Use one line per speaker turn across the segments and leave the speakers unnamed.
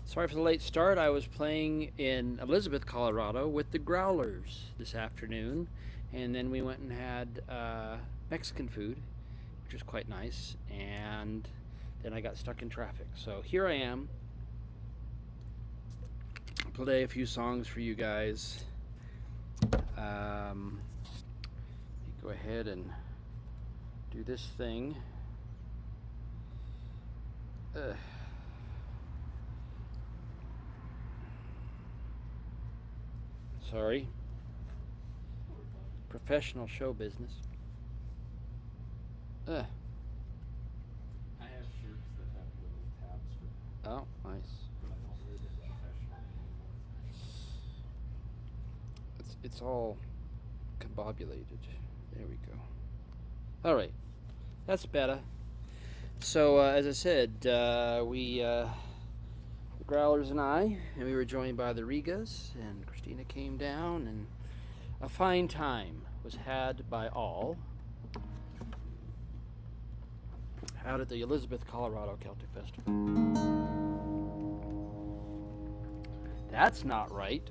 Sorry for the late start. I was playing in Elizabeth, Colorado with the Growlers this afternoon, and then we went and had Mexican food, which was quite nice, and then I got stuck in traffic. So here I am. I'll play a few songs for you guys. Go ahead and do this thing. Sorry. Professional show business.
I have shirts that have little tabs for that.
Oh, nice.
But I don't wear them professionally anymore.
It's all combobulated. There we go. All right, that's better. So as I said, the Growlers and we were joined by the Rigas, and Christina came down, and a fine time was had by all out at the Elizabeth, Colorado Celtic Festival. That's not right.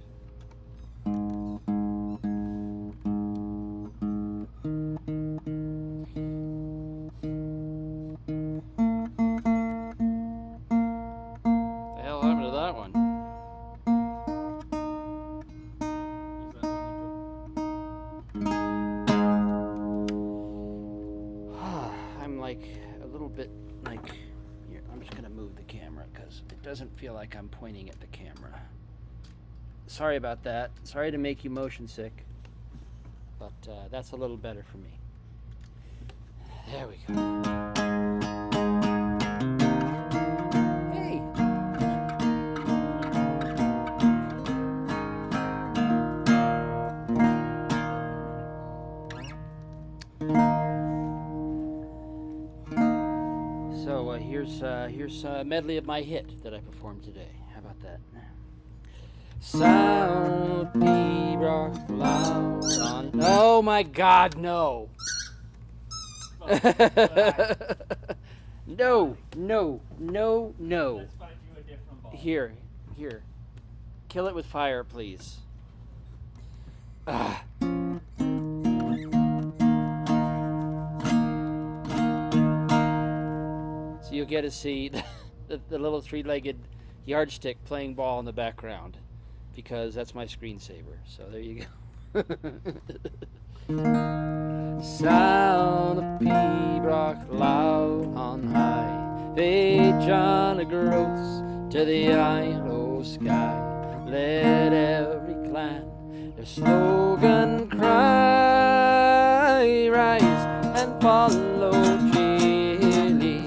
Doesn't feel like I'm pointing at the camera. Sorry about that. Sorry to make you motion sick, but that's a little better for me. There we go. Hey. So here's a medley of my hit that I performed today. How about that? Sound rock loud on. Oh my God, no! No, no, no, no.
Let's find you a different ball.
Here. Kill it with fire, please. So you'll get to see the little three-legged yardstick playing ball in the background, because that's my screensaver. So there you go. Sound of pibroch loud on high, fade John of groats to the Ilo sky. Let every clan their slogan cry, rise and follow cheerily.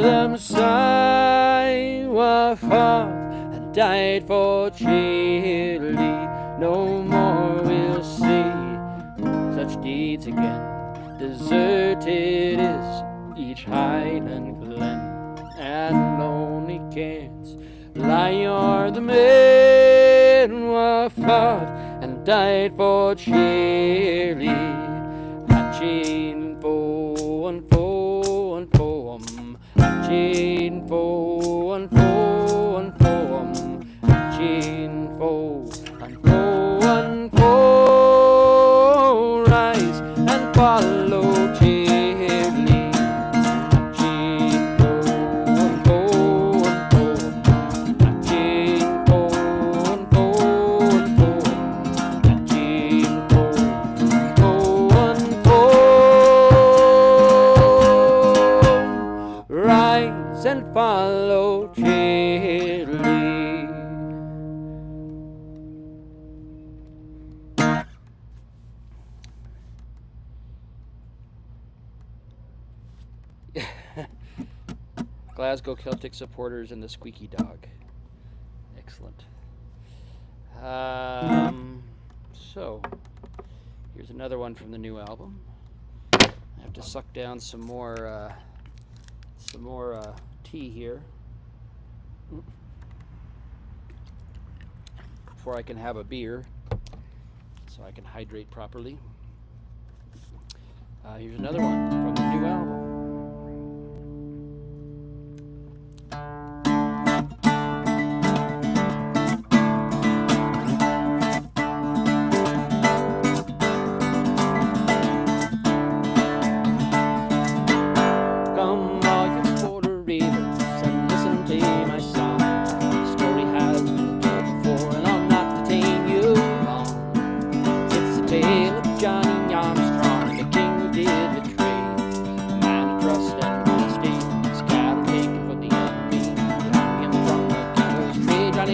them Iowa fought and died for Chile. No more we'll see such deeds again. Deserted is each highland glen, and lonely cans lie o'er the men who fought and died for Chile. Hatching foe and foe and foe, hatching foe and foe and foe, hatching foe and foe and foe. Rise and follow Chile. And follow Chile. Glasgow Celtic supporters and the squeaky dog. Excellent. So here's another one from the new album. I have to suck down some more tea here before I can have a beer, so I can hydrate properly. Here's another one from the new album.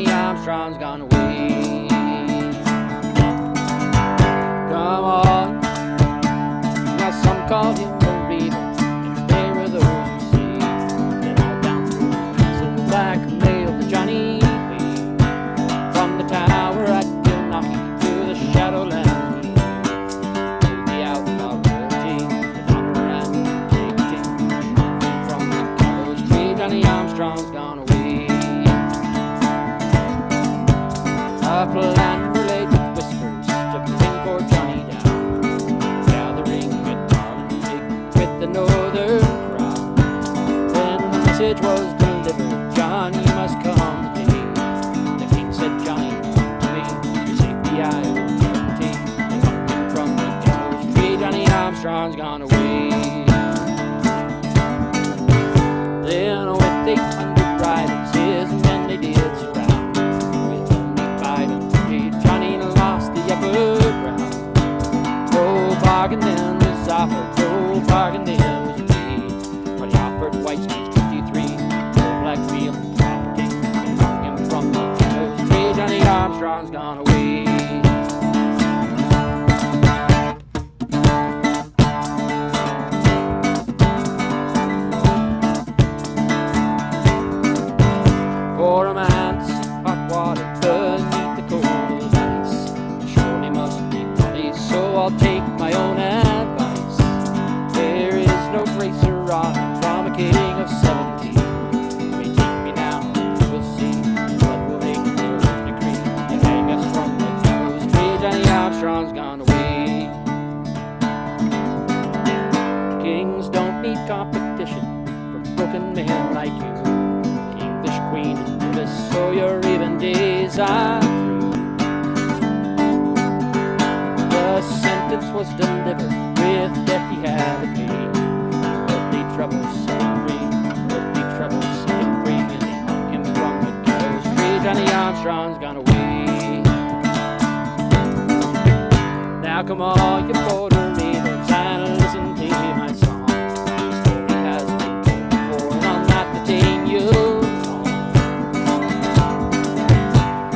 Armstrong's gone away. Come on, now some call him the Reaver, and they were those who see. They're all down through some blackmail to Johnny B. From the tower at Gilnockie to the Shadowland, to the outlaw royalty, with honor and dignity. From the gallows tree, Johnny Armstrong's gone away. Up and related whispers to bring poor Johnny down, gathering at Parliament with the northern crowd. When the message was delivered, Johnny must come today. The king said, Johnny, come to me, your safety I will guarantee. They hung him from the gallows tree, Johnny Armstrong's gone away. Then with 800 riders, his men they did surround. Johnny lost the upper ground. No bargain then was offered, no bargain then was made. But he offered Whitesney's 23, no black real property. They hung him from the gallows tree, Johnny Armstrong's gone away. For a man to sip hot water beneath the cold, so I'll take my own advice. There is no grace or honor from a king of 17. You may take me now, we'll see what will make their decree. They hang us from the gallows tree, Johnny Armstrong's gone away. Kings don't need competition from broken men like you. The English queen is nervous, so your even days are through. The sentence was delivered with death he had to pay. Earthly troubles set him free, earthly troubles set him free. And they hung him from the gallows tree, Johnny Armstrong's gone away. Now come on, you border neighbors, and listen to my song. The story has been told before, and I'll not detain you long.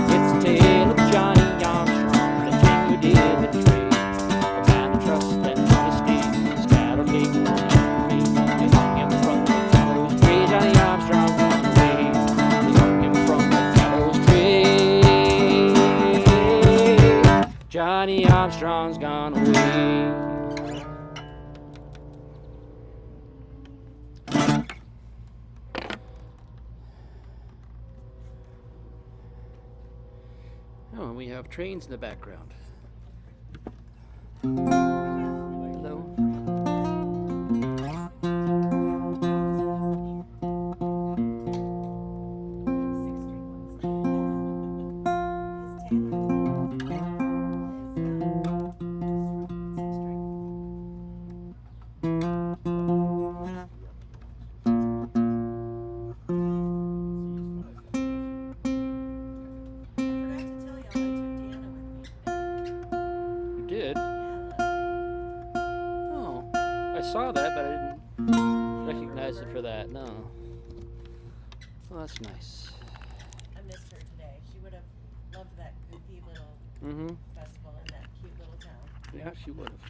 It's a tale of Johnny Armstrong, the king who did the trade. Trust and honesty, his cattle taken from me. They hung him from the gallows tree, Johnny Armstrong's gone away. Oh, and we have trains in the background. Hello. Did? Oh, I saw that, but I didn't recognize it for that. No. Well, that's nice.
I missed her today. She would have loved that goofy little festival in that cute little town.
Yeah, she would have.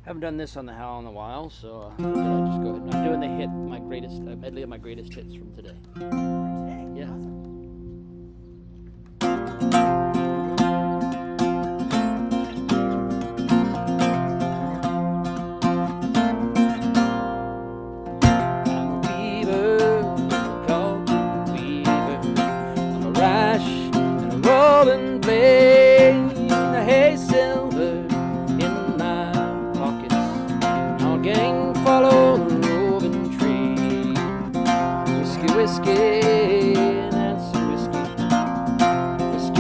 Haven't done this on the Howl in a while, so I'll just go ahead. I'm doing the hit, my greatest medley of my greatest hits from today.
From today?
Yeah.
Awesome.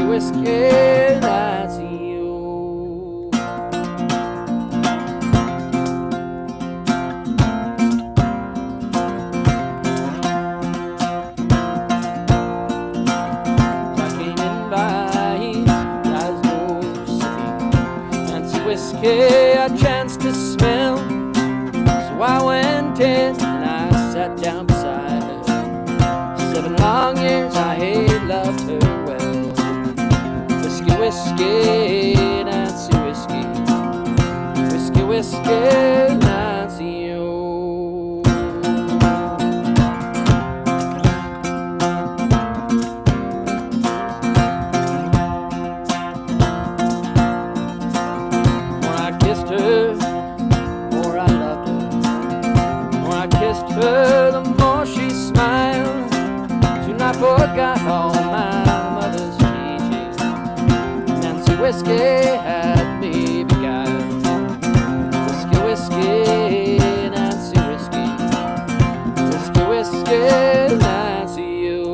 Whiskey, that's you. I came in by Glasgow City, fancy whiskey I chanced to smell, so I went in and I sat down beside her. 7 long years I had loved her well. Whiskey, Nancy whiskey, whiskey, whiskey, Nancy, you. When I kissed her, the more I loved her. When I kissed her, the more she smiled. Soon I forgot all my mother's whiskey had me beguiled. Whiskey, whiskey, Nancy whiskey, whiskey, whiskey, Nancy, you.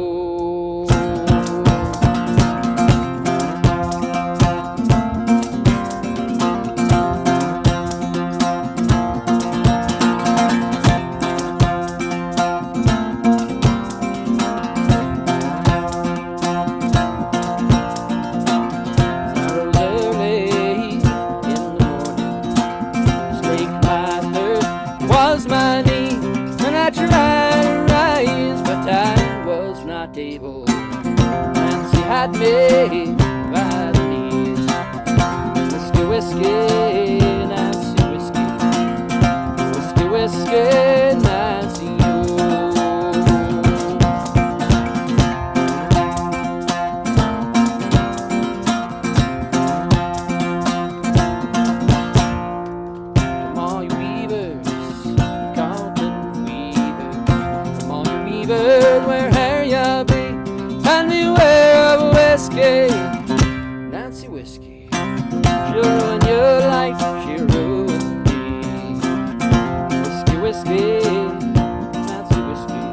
Table. Nancy had me by the knees. Whiskey, whiskey, Nancy whiskey, whiskey, whiskey, Nancy, you. Come all you weavers, Carlton weavers, come all you weavers, where you be, and beware of whiskey, Nancy whiskey. She'll ruin your life, she'll ruin me. Whiskey, whiskey, Nancy whiskey,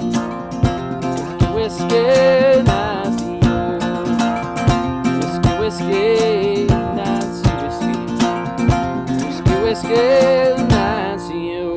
whiskey, whiskey, Nancy, whiskey, whiskey, Nancy whiskey, whiskey, whiskey, Nancy, you.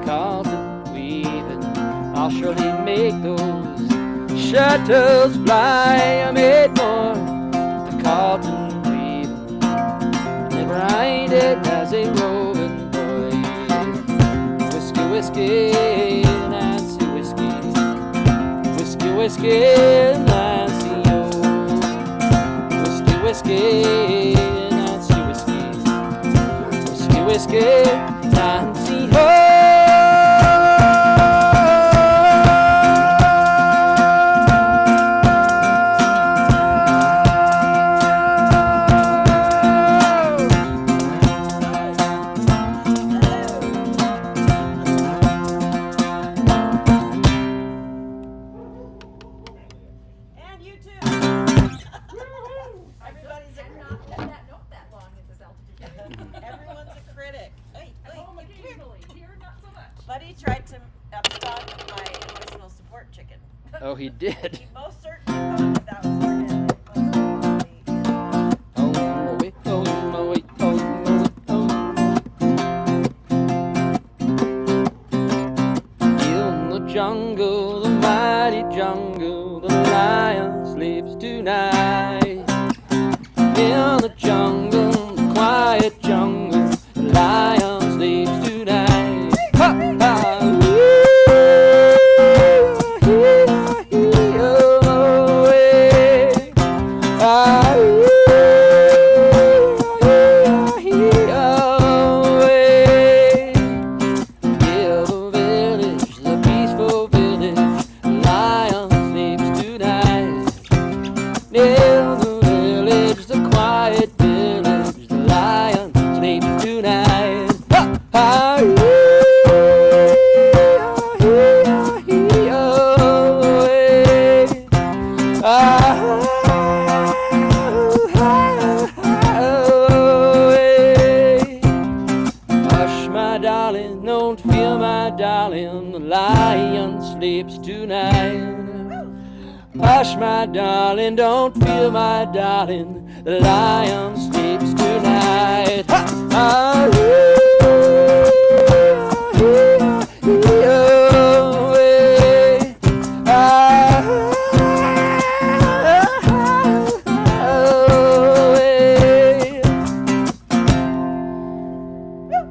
carpet weaving. I'll surely make those shutters fly. I made more the carpet weaving. Never mind it as a roving boy. Whiskey, whiskey, Nancy whiskey. Whiskey, whiskey, Nancy, oh. Whiskey, whiskey, Nancy whiskey. Whiskey, whiskey, Nancy, oh.
And you too. Everybody's a
Not let that note that long at this altitude.
everyone's a critic. Hey,
At home occasionally, here not so much.
Buddy tried to abscond my emotional support chicken.
Oh, he did.
He most certainly thought that was for him.
Oh, Moe, oh, Moe, oh, Moe, oh. In the jungle, the mighty jungle, the lion sleeps tonight. In the jungle, the quiet jungle, the lion sleeps tonight. Ha, ha, Hush, my darling, don't fear, my darling, the lion sleeps tonight. Hush, my darling, don't fear, my darling, the lion sleeps tonight.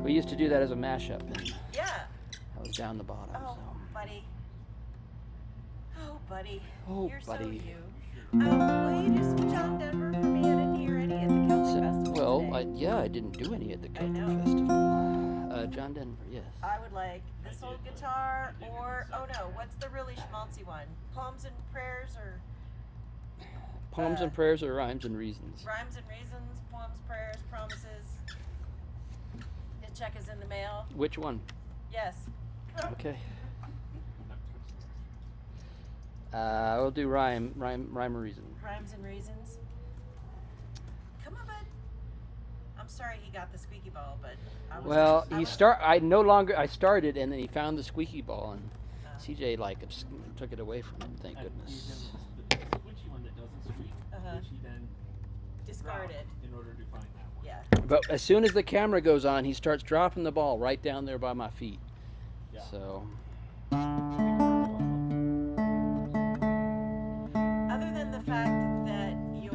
We used to do that as a mashup, and
Yeah.
I was down the bottom.
Oh,
So.
buddy. Oh, buddy.
Oh,
You're
buddy.
so you. Will you do some John Denver for me? I didn't hear any at the Celtic Festival
Well,
today.
I didn't do any at the Celtic
know.
Festival. John Denver, yes.
I would like this old guitar or, oh no, what's the really schmaltzy one? Poems and Prayers or
Poems and prayers or rhymes and reasons.
Rhymes and Reasons, Poems, Prayers, Promises. The check is in the mail.
Which one?
Yes.
Okay. We'll do rhyme or reason.
Rhymes and Reasons. Come on, bud. I'm sorry he got the squeaky ball, but I was.
Well,
I was-
I started and then he found the squeaky ball and
Oh.
CJ took it away from him, thank
And
goodness.
he's in the squishy one that doesn't squeak,
Uh-huh.
which he then
Discarded.
dropped in order to find that one.
Yeah.
But as soon as the camera goes on, he starts dropping the ball right down there by my feet.
Yeah.
So,
Other than the fact that your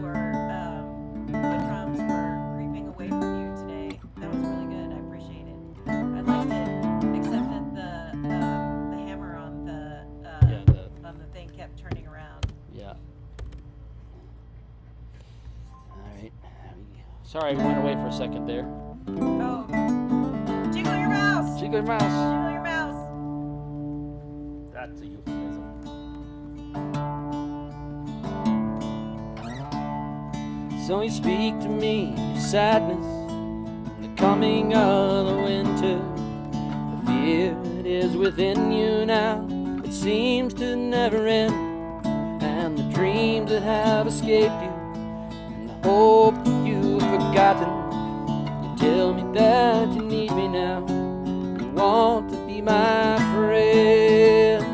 foot drums were creeping away from you today, that was really good. I appreciate it. I liked it, except that the hammer on the thing kept turning around.
yeah. All right. Sorry, we went away for a second there.
Oh, jiggle your mouse!
Jiggle your mouse.
Jiggle your mouse!
That's a euphemism.
So you speak to me of sadness and the coming of the winter. The fear that is within you now, it seems to never end. And the dreams that have escaped you, and the hope that you've forgotten. You tell me that you need me now, you want to be my friend.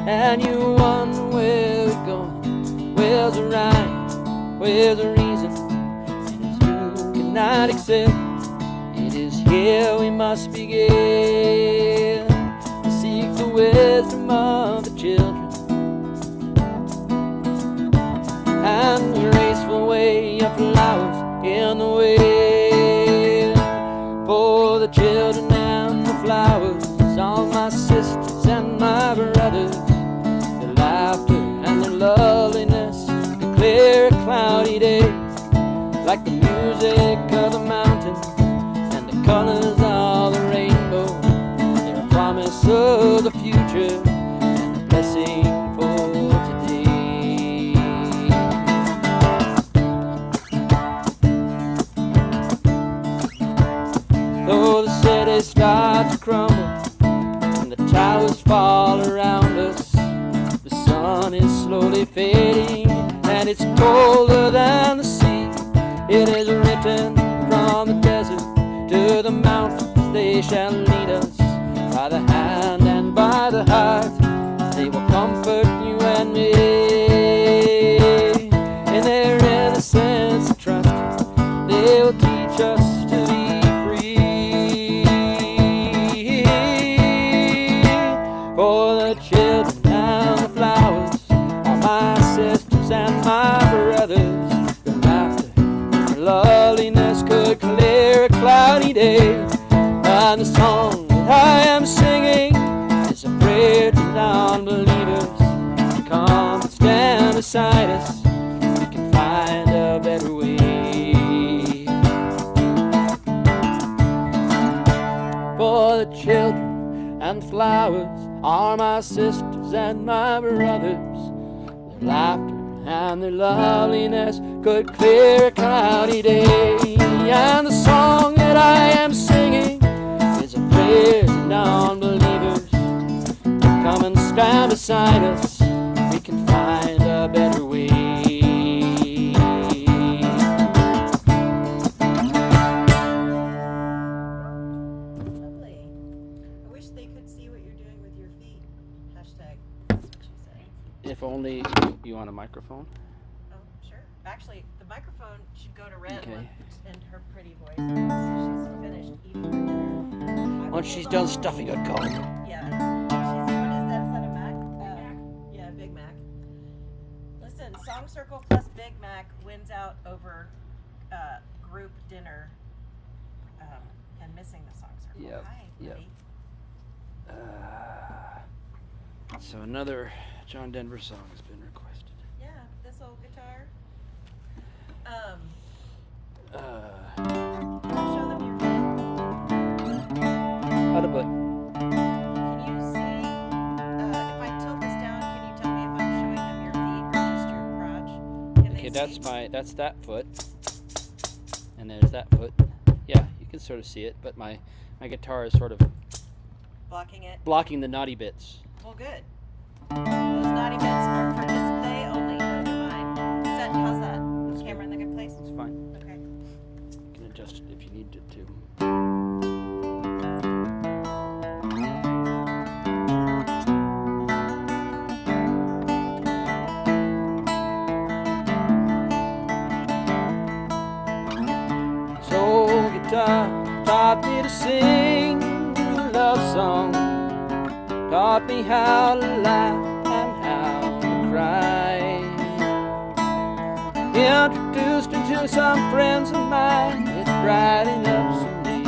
And you wonder where we're going, where's the rhyme, where's the reason? And as you cannot accept, it is here we must begin. promise of the future and a blessing for today. Though the city starts to crumble and the towers fall around us, the sun is slowly fading and it's colder than the sea. It is written from the desert to the mountains, they shall lead us by the hand and by the heart. They will comfort you and me. In their innocence and trust, they will teach us to be free. For the children and the flowers are my sisters and my brothers. Their laughter, their loveliness could clear a cloudy day. And the song that I am singing is a prayer to non-believers. Come and stand beside us, we can find a better way. For the children and flowers are my sisters and my brothers. Their laughter and their loveliness could clear a cloudy day. And the song that I am singing is a prayer to non-believers. Come and stand beside us, we can find a better way.
Lovely. I wish they could see what you're doing with your feet. Hashtag, that's what she said.
If only you want a microphone.
Oh, sure. Actually, the microphone should go to Red
Okay.
and her pretty voice. Once she's finished eating her dinner. I will
Once she's
hold
done
on-
stuffing a coat.
Yeah. What is that? Is that a Mac? Yeah, Big Mac. Listen, Song Circle plus Big Mac wins out over group dinner and missing the Song Circle.
Yep,
Hi,
yep.
buddy.
So another John Denver song has been requested.
Yeah, this old guitar. Show them your feet.
How to put?
Can you see, if I tilt this down, can you tell me if I'm showing them your feet or just your crotch? Can
Okay,
they
that's
see?
that's that foot, and there's that foot. Yeah, you can sort of see it, but my guitar is sort of
Blocking it.
blocking the naughty bits.
Well, good. Those naughty bits are for display only. Those are mine. How's that? The camera in the good place?
It's fine.
Okay.
You can adjust it if you need it to. So guitar taught me to sing a love song, taught me how to laugh and how to cry. Introduced me to some friends of mine, it brightened up some days,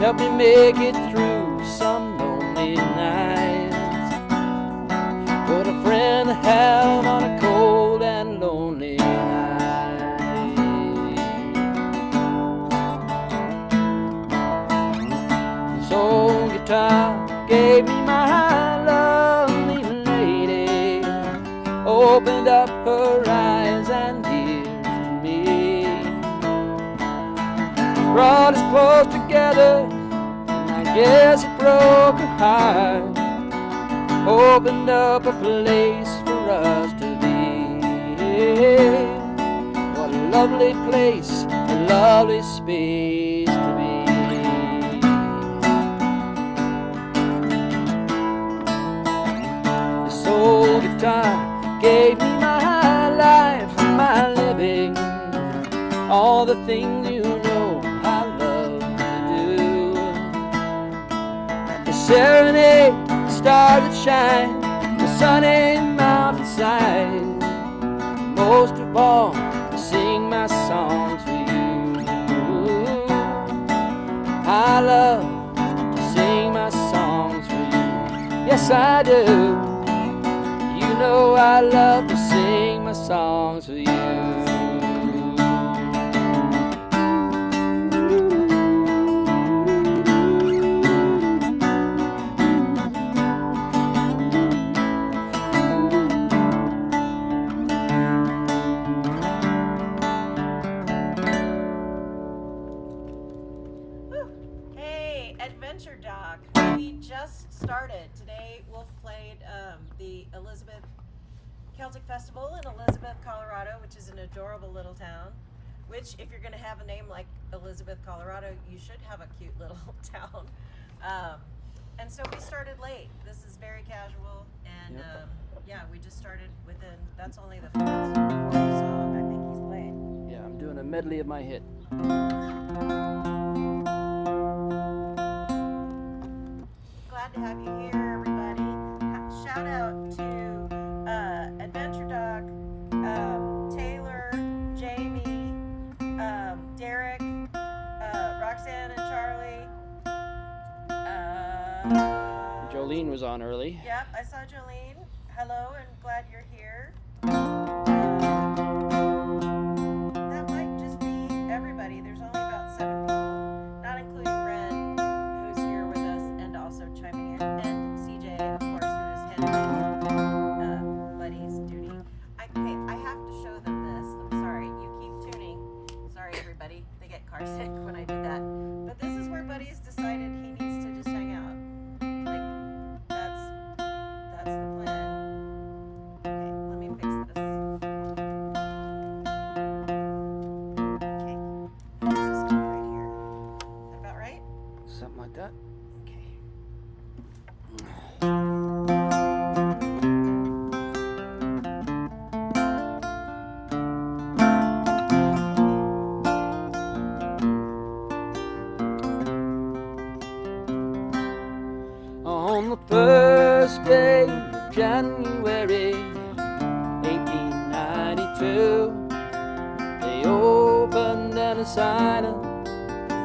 helped me make it through some lonely nights. What a friend to have on a cold and lonely night. This old guitar gave me my lovely lady, opened up her eyes and ears to me, brought us close together, and I guess it broke her heart, opened up a place for us to be. What a lovely place, a lovely space to be. This old guitar gave me my life, my living, all the things you know I love to do. To serenade the stars that shine, the sunny mountainside, most of all, to sing my songs for you. I love to sing my songs for you. Yes, I do. You know I love to sing my songs for you.
Talk. We just started. Today Wolf played the Elizabeth Celtic Festival in Elizabeth, Colorado, which is an adorable little town. Which, if you're going to have a name like Elizabeth, Colorado, you should have a cute little town. And so we started late. This is very casual, and yeah, we just started within. That's only the fourth song I think he's played.
Yeah, I'm doing a medley of my hit.
Glad to have you here, everybody. Shout out to Adventure Dog, Taylor, Jamie, Derek, Roxanne and Charlie.
Jolene was on early.
Yep, I saw Jolene. Hello, and glad you're here. That might just be everybody. There's only about 7 people, not including Ren, who's here with us and also chiming in, and CJ, of course, who is handling Buddy's duty. I have to show them this. I'm sorry. You keep tuning. Sorry, everybody. They get car sick when I do that. But this is where Buddy's decided he needs to just hang out. Like, that's the plan. Okay, let me fix this. Okay, this is right here. Is that about right?
Something like that.
Okay.
On the first day of January 1892, they opened an asylum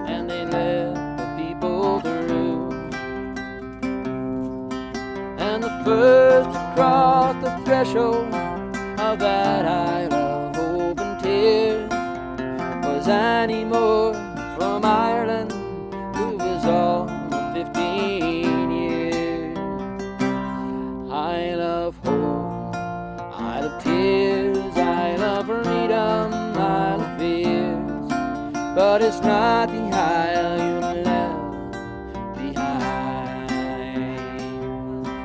and they let the people through. And the first to cross the threshold of that isle of hope and tears was Annie Moore from Ireland, who was all of 15 years. I love hope, I love tears, I love freedom, I love fears, but it's not the isle you left behind.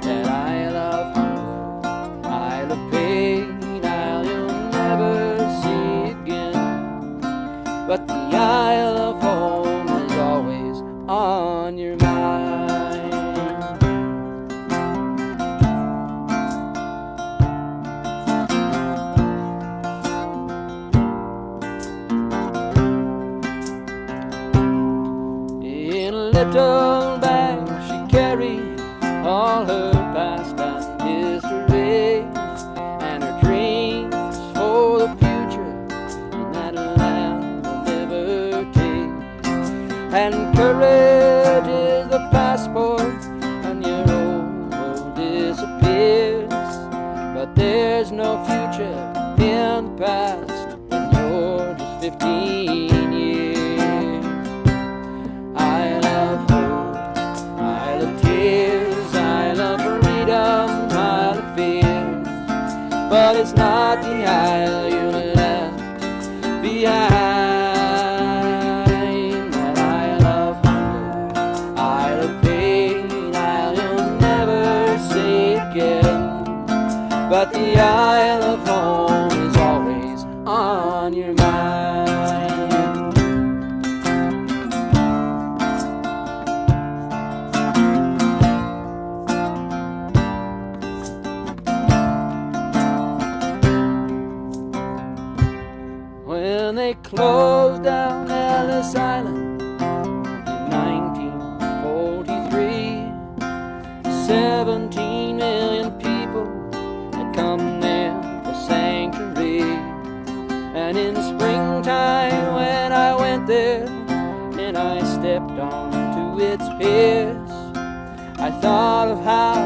That I love hunger, I love pain, I'll you'll never see again, but the isle of home is always on your mind. In a little bag she carried all her past and history and her dreams for the future in that land of liberty. And courage is the passport and your old world disappears, but there's no future in the past when you're just 15 years. I love hope, I love tears, I love freedom, I love fears, but it's not the isle you left behind. That I love hunger, I love pain, I'll never see again, but the isle of home is always on your mind. When they closed down Ellis Island in 1943, 17 million people had come there for sanctuary. And in the springtime when I went there and I stepped onto its piers, I thought of how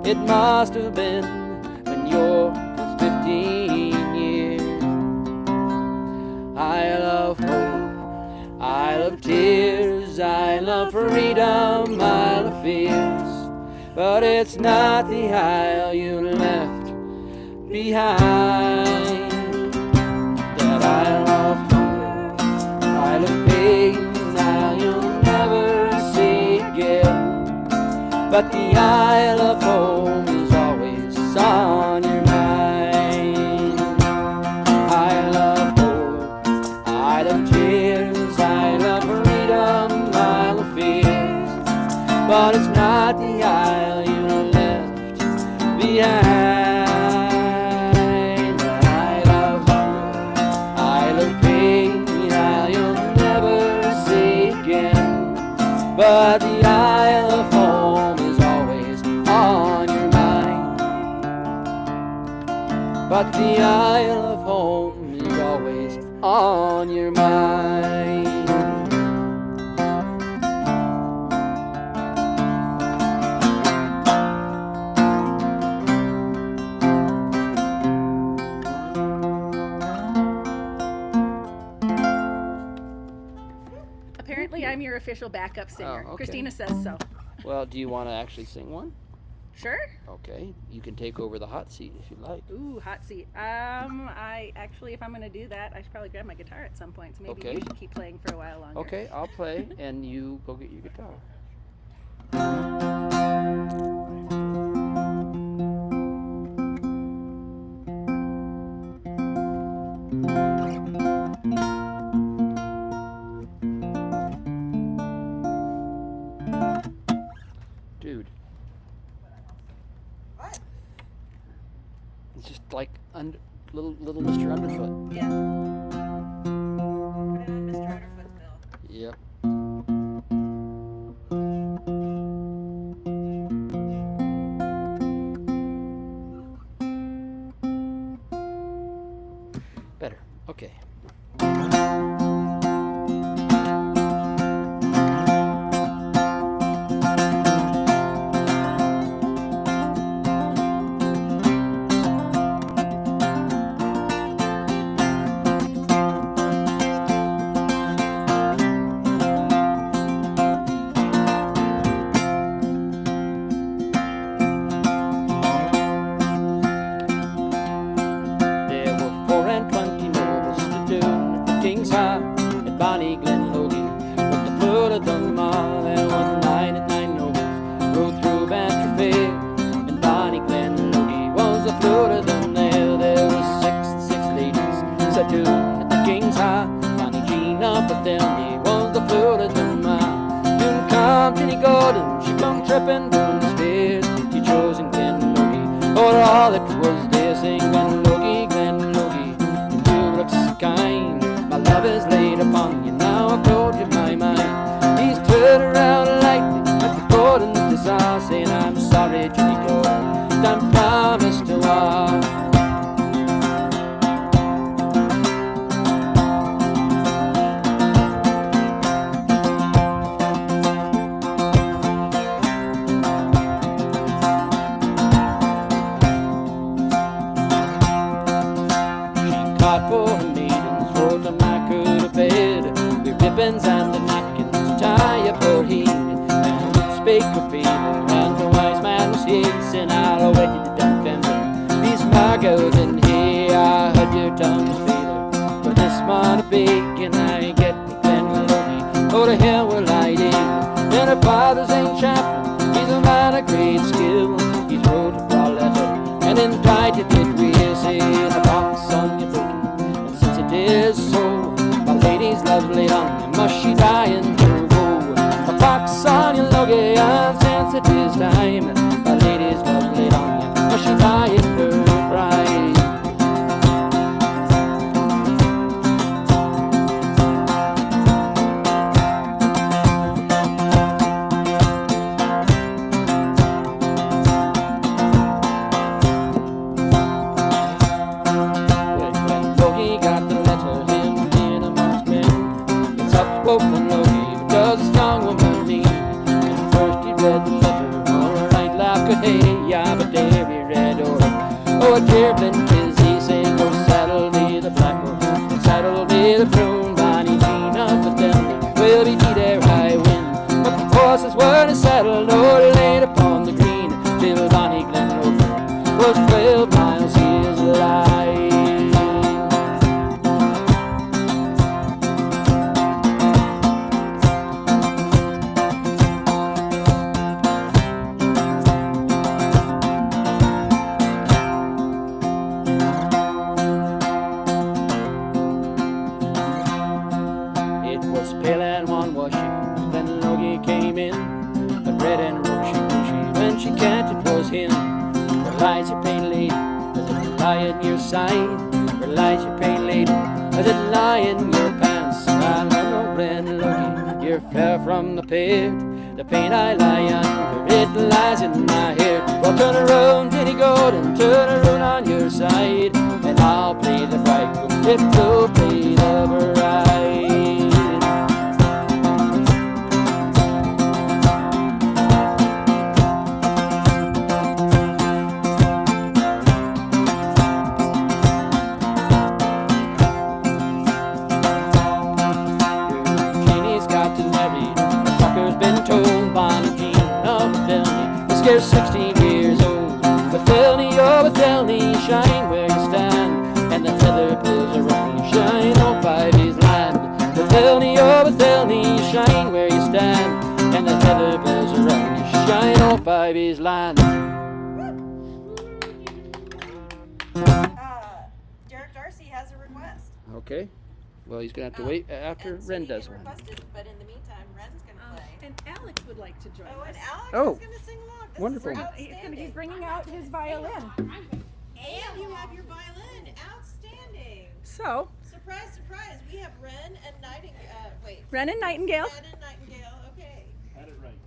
it must have been when you're just 15 years. I love hope, I love tears, I love freedom, I love fears, but it's not the isle you left behind. That I love hunger, I love pain, now you'll never see again, but the Isle of home is always on your mind. Isle of hope, Isle of tears, Isle of freedom, Isle of fears, but it's not the Isle you left behind. Isle of hunger, Isle of pain, Isle you'll never see again, but the Isle of home is always on your mind. But the Isle of home is always on your mind.
Apparently, I'm your official backup singer.
Oh, okay.
Christina says so.
Well, do you want to actually sing one?
Sure.
Okay, you can take over the hot seat if you like.
Ooh, hot seat. I actually, if I'm gonna do that, I should probably grab my guitar at some point. So maybe
Okay.
you should keep playing for a while longer.
Okay, I'll play and you go get your guitar. Dude.
What?
It's just like little Mr. Underfoot.
Yeah. Put it on Mr. Underfoot, Bill.
Yep. Better. Okay. There were 24 nobles stood down at the king's high at Bonnie Glenlogie. But the blood of them all, there was 99 nobles rode through Bantry Fair, and Bonnie Glenlogie was the flood of them there. There were six ladies sat down at the king's high. Bonnie Jean up at them, was the flood of them all. Soon come Jenny Gordon, she come tripping down the stairs. She chosen Glenlogie for all that was there, sing Glenlogie, Glenlogie, and you look so kind. My love is laid upon you, now I've told you my mind. He's turned around lightly at the Gordon desire, saying I'm sorry, Jenny Gordon, I'm promised to walk. Caught for the maidens, rolled them like her to bed, with ribbons and the napkins to tie up her head. And spake her favor, and the wise man was hastening out away to Dunfermline. These Margaret and hey, I heard your tongue was failure, for this man of bacon I get me Glenlogie. Oh, to hell will I dig. Then her father's ain't chaplain, he's a man of great skill. He's wrote a broad letter and indicted it with saying a box on your bookie. And since it is so, my lady's love laid on you, must she die in her woe? A box on your luggy, and since it is time, my lady's love laid on you, must she die in her pride? Logie got the letter, him in amongst men. It's outspoken Logie, but does a strong woman mean? And first he read the letter, alright, like a hey, yeah, but there he read order. Oh, a gerbling tis he saying, go saddle me the black horse, saddle me the prune, Bonnie Jean up with them, will be there I win. But the horses were to saddle, or laid upon the green, till Bonnie Glenlogie was 12 miles his line. tin. Where lies your pain lady? Does it lie in your side? Where lies your pain lady? Does it lie in your pants? I love when looking, you're fair from the pit. The pain I lie under, it lies in my head. Well, turn around, Jenny Gordon, turn around on your side, and I'll play the bridegroom if you'll play the bride. Jeannie's got to marry, the fucker's been told by Jean of Bethany. This girl's 16 years old. Bethany, oh Bethany, shine where you stand, and the heather blows around you, shine on Bivey's land. Bethany, oh Bethany, shine where you stand, and the heather blows around you, shine on Bivey's land.
Derek Darcy has a request.
Okay. Well, he's gonna have to wait after
and so
Ren
he
does
didn't
one.
request it, but in the meantime, Ren's gonna play.
And Alex would like to join
Oh, and
us.
Alex
Oh,
is gonna sing along. This
wonderful.
Is
He's
outstanding.
bringing out his violin.
And you have your violin. Outstanding.
So,
Surprise, surprise. We have Ren and Nightingale. Wait.
Ren and Nightingale.
Ren and Nightingale. Okay.
Had it right.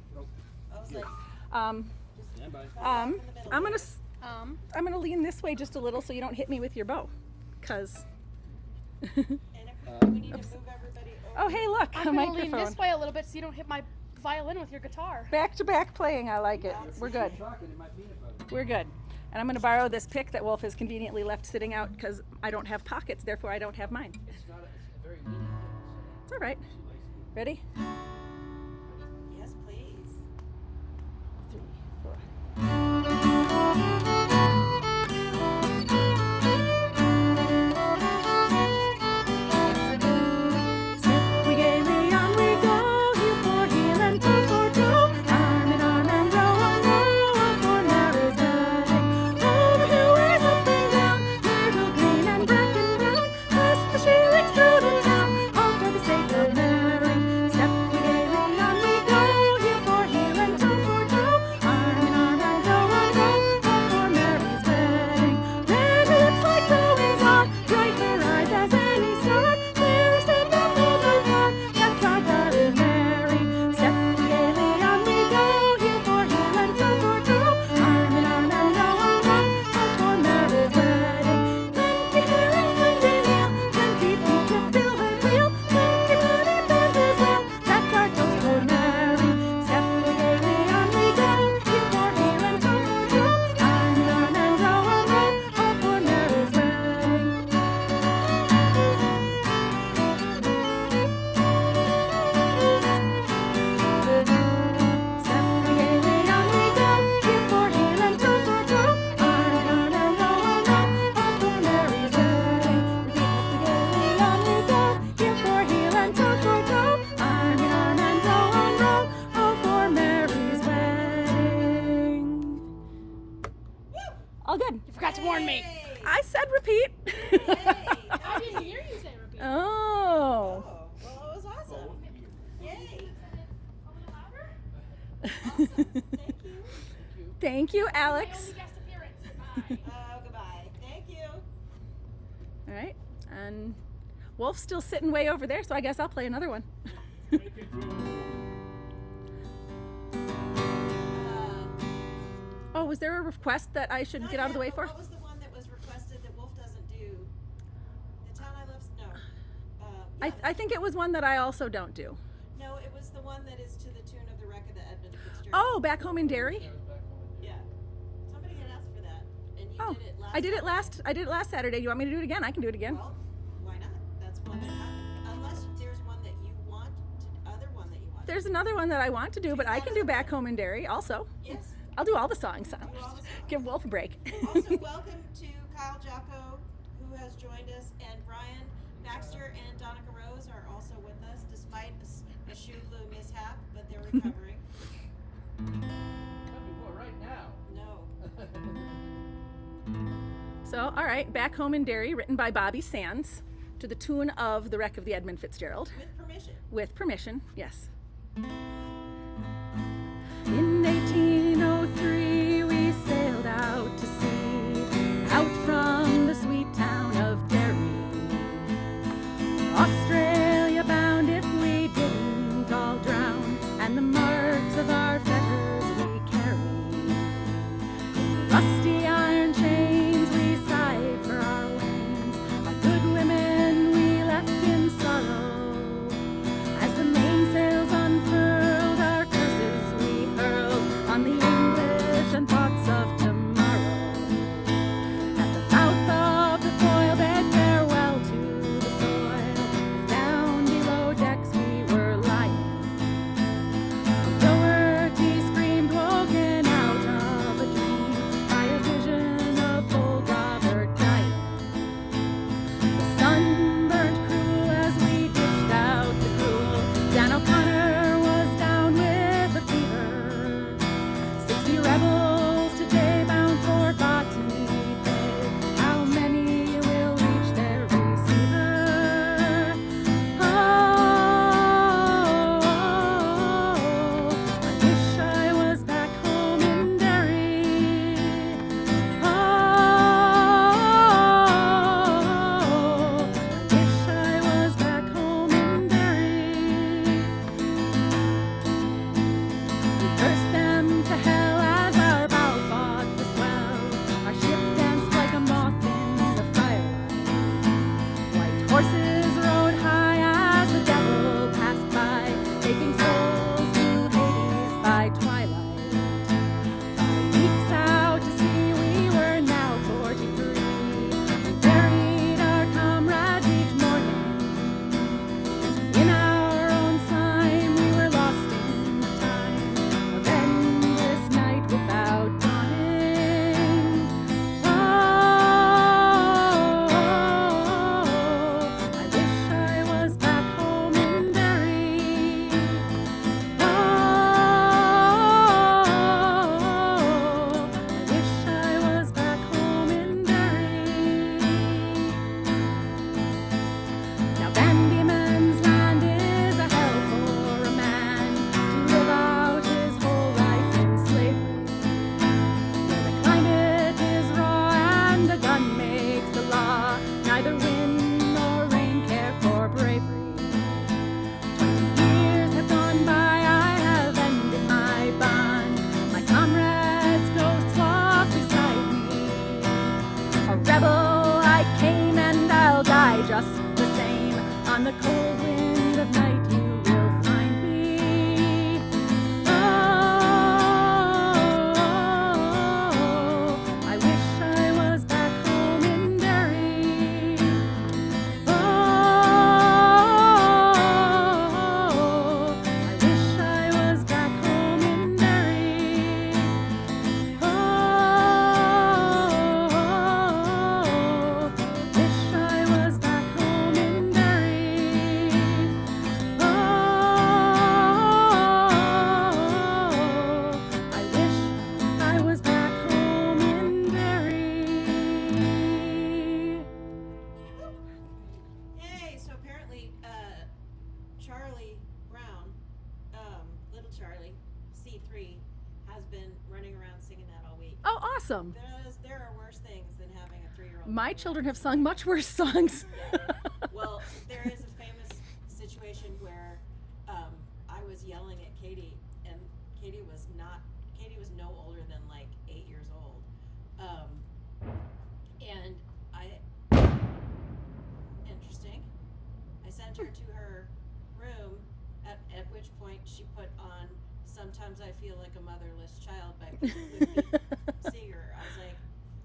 I was like,
Stand by.
I'm gonna lean this way just a little so you don't hit me with your bow, cause.
and if we need to move everybody over.
Oh, hey, look,
I'm
a
gonna lean
microphone.
this way a little bit so you don't hit my violin with your guitar.
Back to back playing, I like it. We're good. We're good. And I'm gonna borrow this pick that Wolf has conveniently left sitting out because I don't have pockets, therefore I don't have mine. It's all right. Ready?
Yes, please.
3, 4. We gaily on we go, heel for heel and toe for toe, arm in arm and row on row, for Mary's wedding. Over hillways up and down, myrtle green and black and brown, past the shillings through the town, all for the sake of Mary. Step we gaily on we go, heel for heel and toe for toe, arm in arm and row on row, for Mary's wedding. Red lips like glowing on, bright her eyes as any star, clear step and hold her far, that's our daughter Mary. Step gaily on we go, heel for heel and toe for toe, arm in arm and row on row, for Mary's wedding. Plenty hair and plenty meal, plenty peak to fill her wheel, plenty money spent as well, that's our toast for Mary. Step gaily on we go, heel for heel and toe for toe, arm in arm and row on row, all for Mary's wedding. Step gaily on we go, heel for heel and toe for toe, arm in arm and row on row, all for Mary's wedding. Repeat, gaily on we go, heel for heel and toe for toe, arm in arm and row on row, all for Mary's wedding. All good.
You forgot to warn me.
Yay!
I said repeat.
Yay!
I didn't hear you say repeat.
Oh.
Oh, well, it was awesome. Yay! Awesome. Thank you.
Thank you,
My
Alex.
only guest appearance. Bye.
Goodbye. Thank you.
All right, and Wolf's still sitting way over there, so I guess I'll play another one. Oh, was there a request that I should
Not
get out of the
yet,
way
but
for?
What was the one that was requested that Wolf doesn't do? The town I love. No.
I think it was one that I also don't do.
No, it was the one that is to the tune of the wreck of the Edmund Fitzgerald.
Oh, Back Home in Derry.
Yeah. Somebody had asked for that, and you
Oh,
did it last.
I did it
Saturday.
last. I did it last Saturday. You want me to do it again? I can do it again.
Well, why not? That's one that happened. Unless there's one that you want, other one that you want.
There's another one that I want to do, but I can do Back Home in Derry also.
Yes.
I'll do all the songs.
Do all the songs.
Give Wolf a break.
Also, welcome to Kyle Jocko, who has joined us, and Brian Baxter and Donica Rose are also with us, despite a shoe glue mishap, but they're recovering.
Right now.
No.
So, all right, Back Home in Derry, written by Bobby Sands, to the tune of The Wreck of the Edmund Fitzgerald.
With permission.
With permission, yes. In 1803 we sailed awesome.
There are worse things than having a 3-year-old.
My children have sung much worse songs.
Yeah. Well, there is a famous situation where I was yelling at Katie, and Katie was no older than like 8 years old. And interesting. I sent her to her room, at which point she put on "Sometimes I Feel Like a Motherless Child" by Pete Seeger. I was like,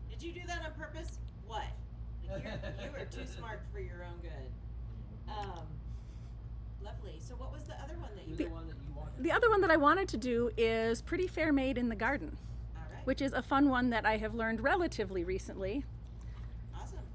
"Did you do that on purpose? What? Like, you are too smart for your own good." Lovely. So what was the other one that you
The one that you wanted.
The other one that I wanted to do is Pretty Fair Maid in the Garden,
All right.
which is a fun one that I have learned relatively recently.
Awesome.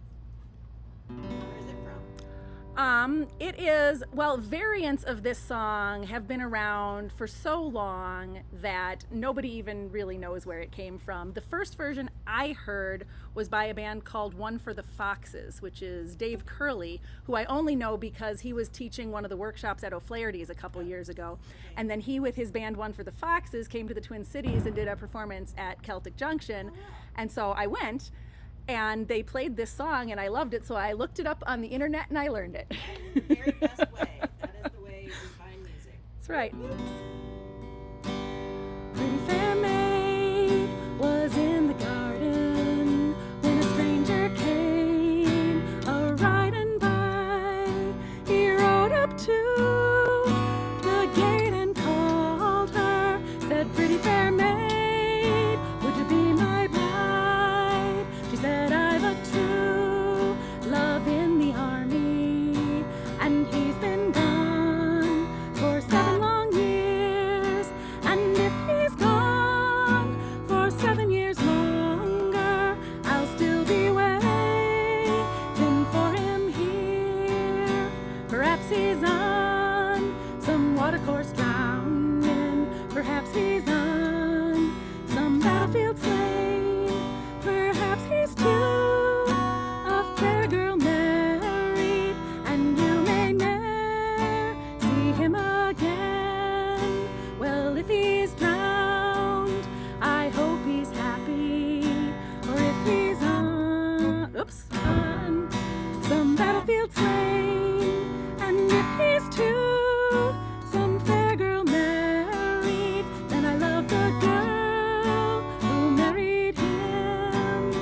Where is it from?
It is, well, variants of this song have been around for so long that nobody even really knows where it came from. The first version I heard was by a band called One for the Foxes, which is Dave Curley, who I only know because he was teaching one of the workshops at O'Flaherty's a couple years ago. And then he, with his band One for the Foxes, came to the Twin Cities and did a performance at Celtic Junction. And so I went. And they played this song, and I loved it, so I looked it up on the internet and I learned it.
The very best way. That is the way we find music.
That's right. Pretty fair maid was in the garden when a stranger came a-riding by. He rode up to the gate and called her, said, "Pretty fair maid, would you be my bride?" She said, "I've a true love in the army, and he's been gone for 7 long years. And if he's gone for 7 years longer, I'll still be waiting for him here. Perhaps he's on some watercourse drowning. Perhaps he's on some battlefield slain. Perhaps he's to a fair girl married, and you may ne'er see him again. Well, if he's drowned, I hope he's happy. Or if he's on some battlefield slain, and if he's to some fair girl married, then I love the girl who married him.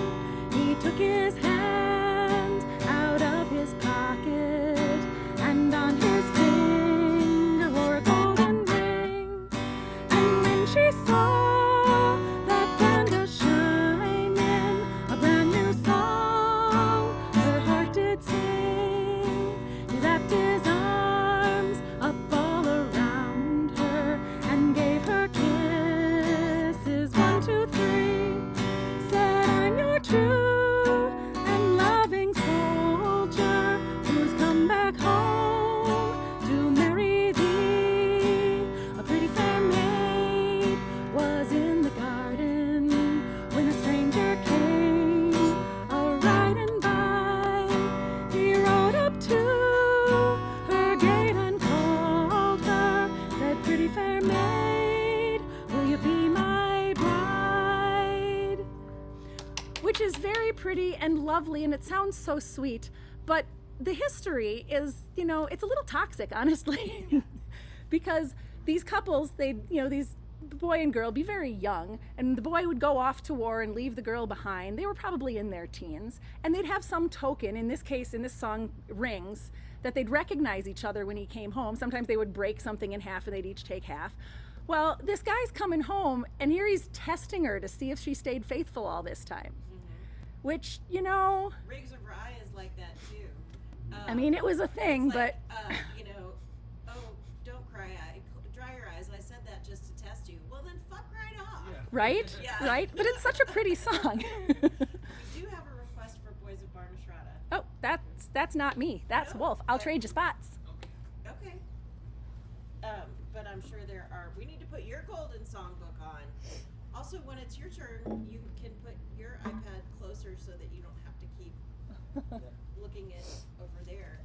He took his hand out of his pocket, and on his finger wore a golden ring. And when she saw that band a-shining, a brand new song her heart did sing. He wrapped his arms up all around her and gave her kisses 1, 2, 3. Said, "I'm your true and loving soldier, who's come back home to marry thee." A pretty fair maid was in the garden when a stranger came a-riding by. He rode up to her gate and called her, said, "Pretty fair maid, will you be my bride?" Which is very pretty and lovely, and it sounds so sweet, but the history is, it's a little toxic, honestly. Because these couples, these boy and girl, be very young, and the boy would go off to war and leave the girl behind. They were probably in their teens, and they'd have some token, in this case, in this song, rings, that they'd recognize each other when he came home. Sometimes they would break something in half and they'd each take half. Well, this guy's coming home, and here he's testing her to see if she stayed faithful all this time. Which,
Rigs of Rye is like that too.
I mean, it was a thing,
It's
but
like, oh, don't cry, dry your eyes. I said that just to test you. Well, then fuck right off.
Yeah.
right?
Yeah.
Right? But it's such a pretty song.
We do have a request for Boys of Barnastrada.
Oh, that's not me. That's
No,
Wolf. I'll
but-
trade you spots.
Okay. But I'm sure there are. We need to put your golden songbook on. Also, when it's your turn, you can put your iPad closer so that you don't have to keep looking it over there.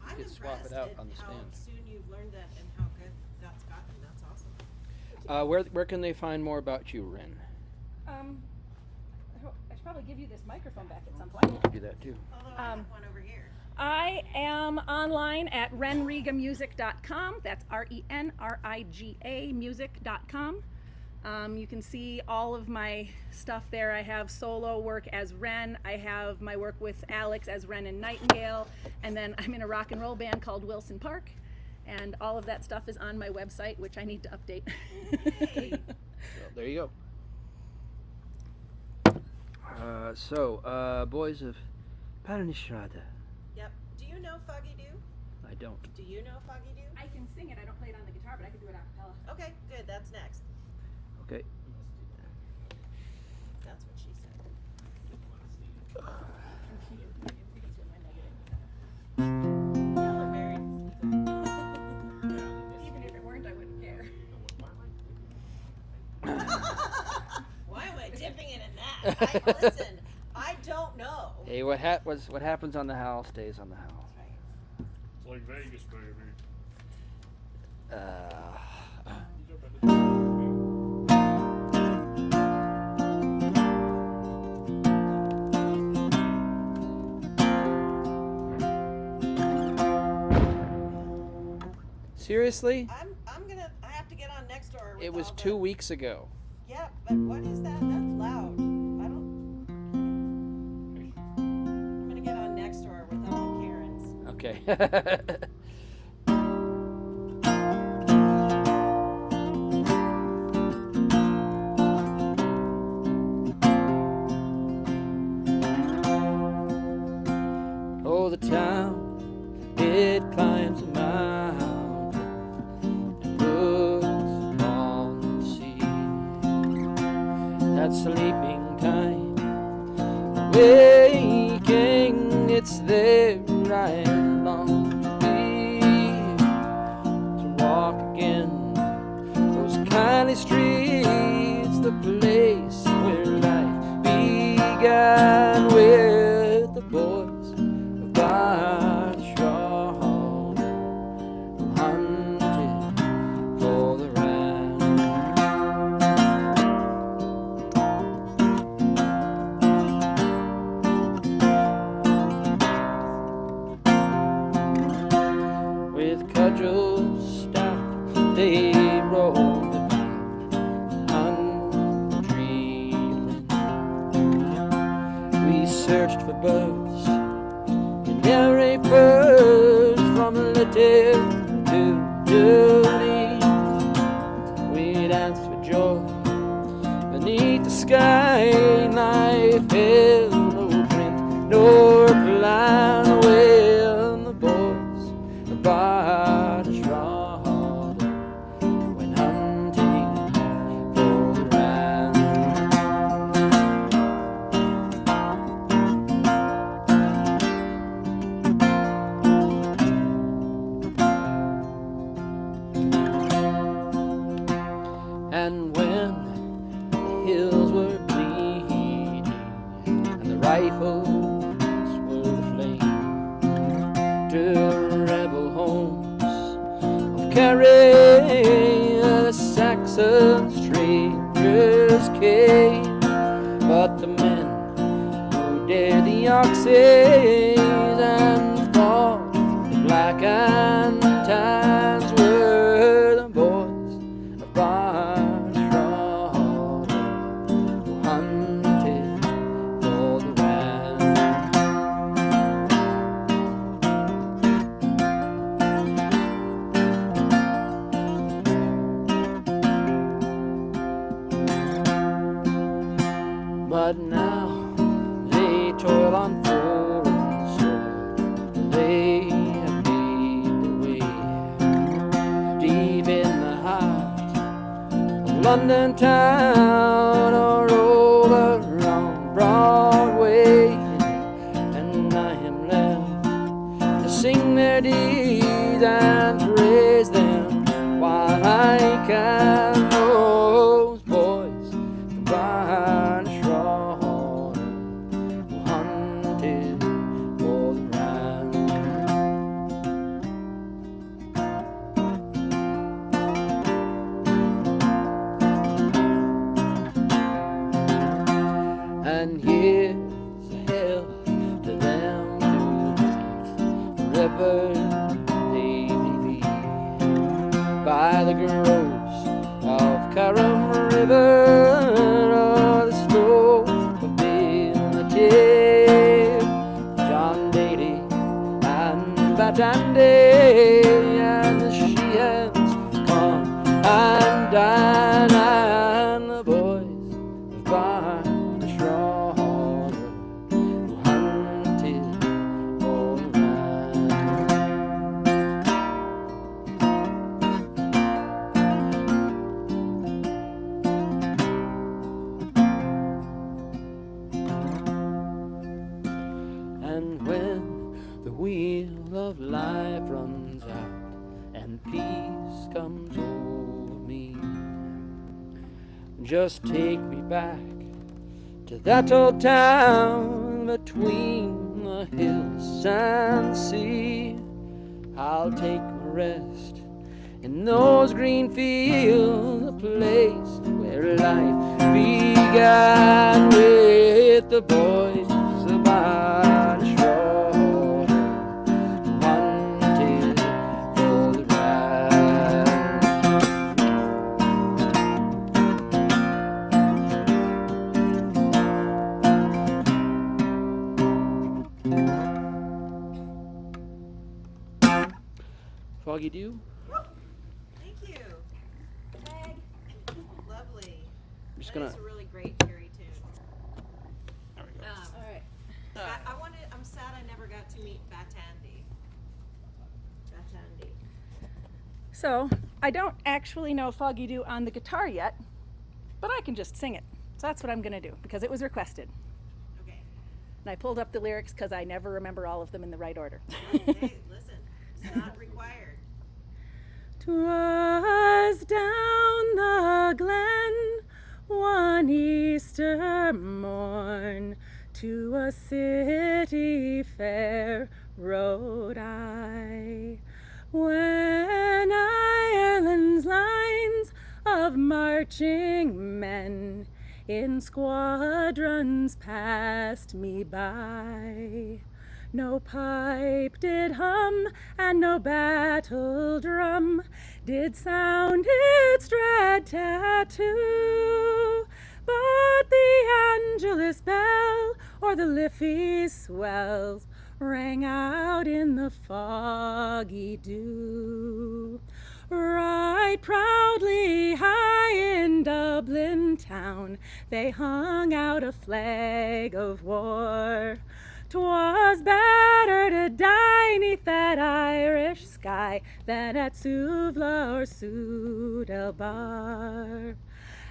I'm
could swap
impressed
it out
at
on the
how
stand.
soon you've learned that and how good that's gotten. That's awesome.
Where can they find more about you, Rin?
I should probably give you this microphone back at some point.
Do that too.
Although I have one over here.
I am online at renrigamusic.com. That's RENRIGA music.com. You can see all of my stuff there. I have solo work as Ren. I have my work with Alex as Ren and Nightingale. And then I'm in a rock and roll band called Wilson Park. And all of that stuff is on my website, which I need to update.
Hey.
Well, there you go. Boys of Paranishraddha.
Yep. Do you know Foggy Doo?
I don't.
Do you know Foggy Doo?
I can sing it. I don't play it on the guitar, but I can do it a cappella.
Okay, good. That's next.
Okay.
That's what she said. Y'all are married.
Even if it weren't, I wouldn't care.
Why am I dipping it in that? Listen, I don't know.
Hey, what happens on the house stays on the house.
It's like Vegas, baby.
Seriously?
I have to get on next door. With
It was
all the-
2 weeks ago.
Yeah, but what is that? That's loud. I don't. I'm gonna get on next door with all the Karens.
Okay. Oh, the town, it climbs a mountain and looks on the sea. That sleeping time, waking, it's there I long to be, to walk again those kindly streets, the place where life began with the boys of Barnshore, who hunted for the ram. With cudgels stout they rolled about undreaming. We searched for birds in every verse, from little to dirty. We danced for joy beneath the sky. Life held no print nor plan when the boys of Barnshore went hunting for the ram. And when the hills were bleeding and the rifles were aflame, to rebel homes of Kerry the Saxon strangers came. But the men who dared the oxes and fought the black and tans were the boys of Barnshore, who hunted for the ram. But now they toil on foreign soil. They have made their way deep in the heart of London town, or over on Broadway. And I am left to sing their deeds and praise them while I can. Those boys from Barnshore who hunted for the ram. of life runs out and peace comes over me. Just take me back to that old town between the hills and sea. I'll take my rest in those green fields, a place where life began with the boys by the shore, hunted for the ride. Foggy Dew?
Thank you. Peg. Lovely.
I'm just
That
gonna.
is a really great cherry tune.
There we go.
All right. I'm sad I never got to meet Batandy. Batandy.
So, I don't actually know Foggy Dew on the guitar yet, but I can just sing it. So that's what I'm going to do, because it was requested.
Okay.
And I pulled up the lyrics because I never remember all of them in the right order.
Okay, listen. It's not required.
'Twas down the glen one Easter morn, to a city fair rode I, when Ireland's lines of marching men in squadrons passed me by. No pipe did hum, and no battle drum did sound its dread tattoo, but the Angelus bell or the Liffey swells rang out in the foggy dew. Right proudly high in Dublin town they hung out a flag of war. 'Twas better to die 'neath that Irish sky than at Suvla or Sudelbar.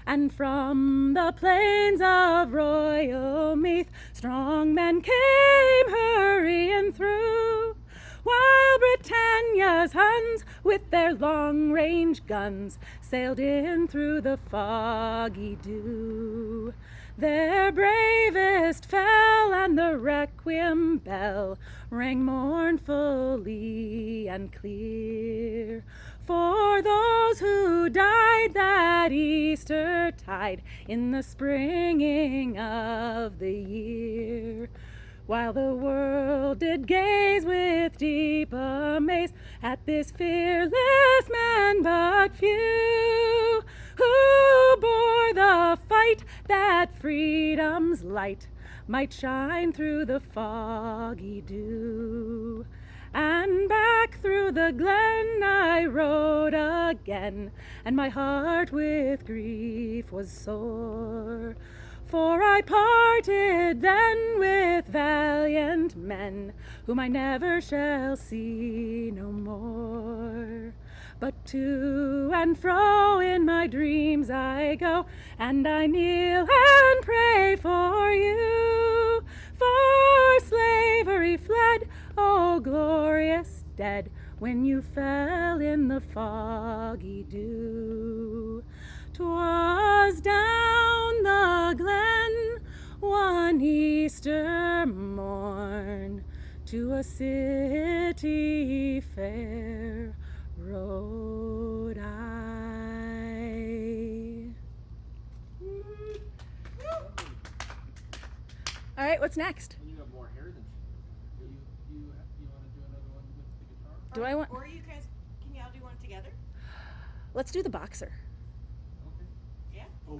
And from the plains of royal Meath strong men came hurrying through, while Britannia's Huns with their long-range guns sailed in through the foggy dew. Their bravest fell, and the requiem bell rang mournfully and clear, for those who died that Easter tide in the springing of the year. While the world did gaze with deep amaze at this fearless man, but few who bore the fight that freedom's light might shine through the foggy dew. And back through the glen I rode again, and my heart with grief was sore. For I parted then with valiant men, whom I never shall see no more. But to and fro in my dreams I go, and I kneel and pray for you. For slavery fled, oh glorious dead, when you fell in the foggy dew. 'Twas down the glen one Easter morn, to a city fair rode I. All right, what's next?
You have more hair than she does. You want to do another one with the guitar?
Do I want?
Or you guys, can y'all do one together?
Let's do the boxer.
Okay.
Yeah?
Oh.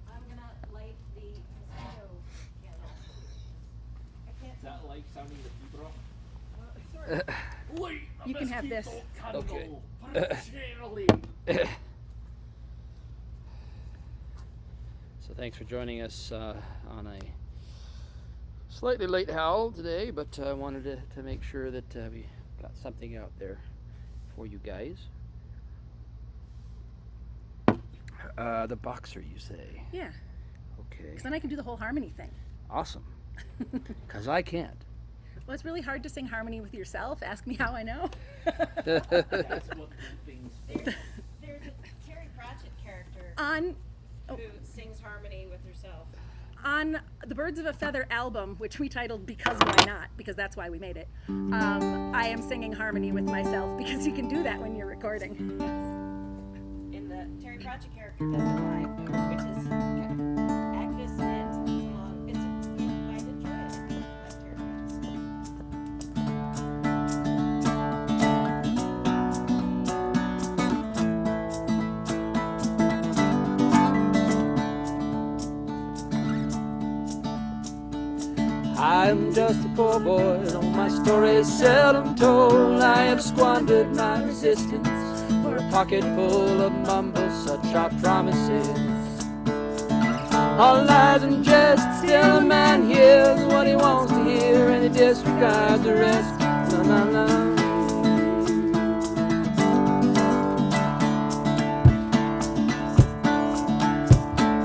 I'm gonna light the mosquito candle. I can't.
Is that like sounding the people?
You can have this.
Okay. So thanks for joining us on a slightly late Howl today, but I wanted to make sure that we got something out there for you guys. The boxer, you say?
Yeah,
Okay.
because then I can do the whole harmony thing.
Awesome. Because I can't.
Well, it's really hard to sing harmony with yourself. Ask me how I know.
That's what things.
There's a Terry Pratchett character
On
who sings harmony with herself.
on the Birds of a Feather album, which we titled Because Why Not, because that's why we made it, I am singing harmony with myself because you can do that when you're recording.
In the Terry Pratchett character does it live, though, which is kind of Agnes and it's a I enjoy it. Like Terry Pratchett.
I'm just a poor boy, though my story is seldom told. I have squandered my resistance for a pocket full of mumbles, such are promises. All lies and jest, still a man hears what he wants to hear, and he disregards the rest. La la la.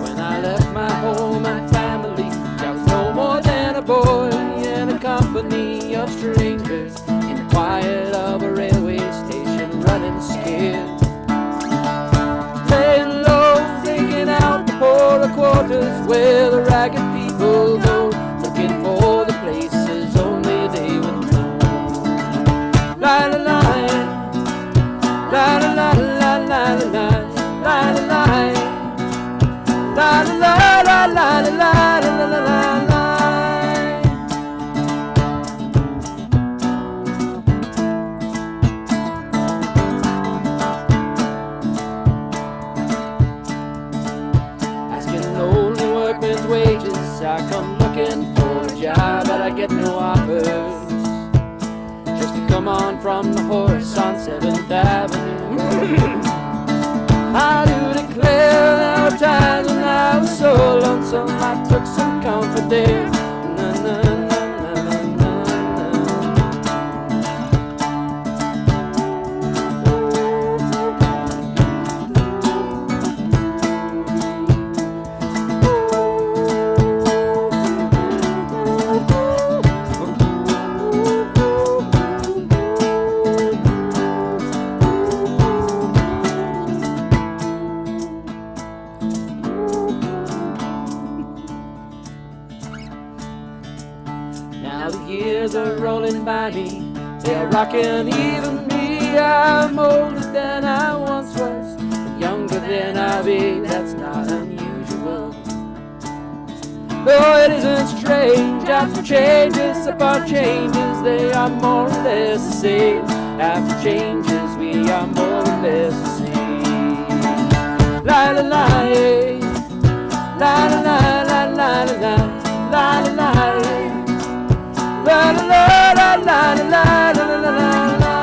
When I left my home and family, I was no more than a boy in a company of strangers, in the quiet of a railway station, running scared, laying low, thinking out the poorer quarters where the ragged people go, looking for the places only they would know. La la la, la la la la la la la la la la la la la la la la la la. Asking lonely workmen's wages, I come looking for a job, but I get no offers. Just to come on from the horse on 7th Avenue. I do declare there were times when I was so lonesome I took some comfort there. Na, na, na, na, na, Now the years are rolling by me, they're rocking even me. I'm older than I once was, but younger than I'll be, that's not unusual. Though it isn't strange, after changes upon changes, they are more or less the same. After changes, we are more or less the same. La la la, eh. La la la la la la la la la la. La la la la la la la la la la.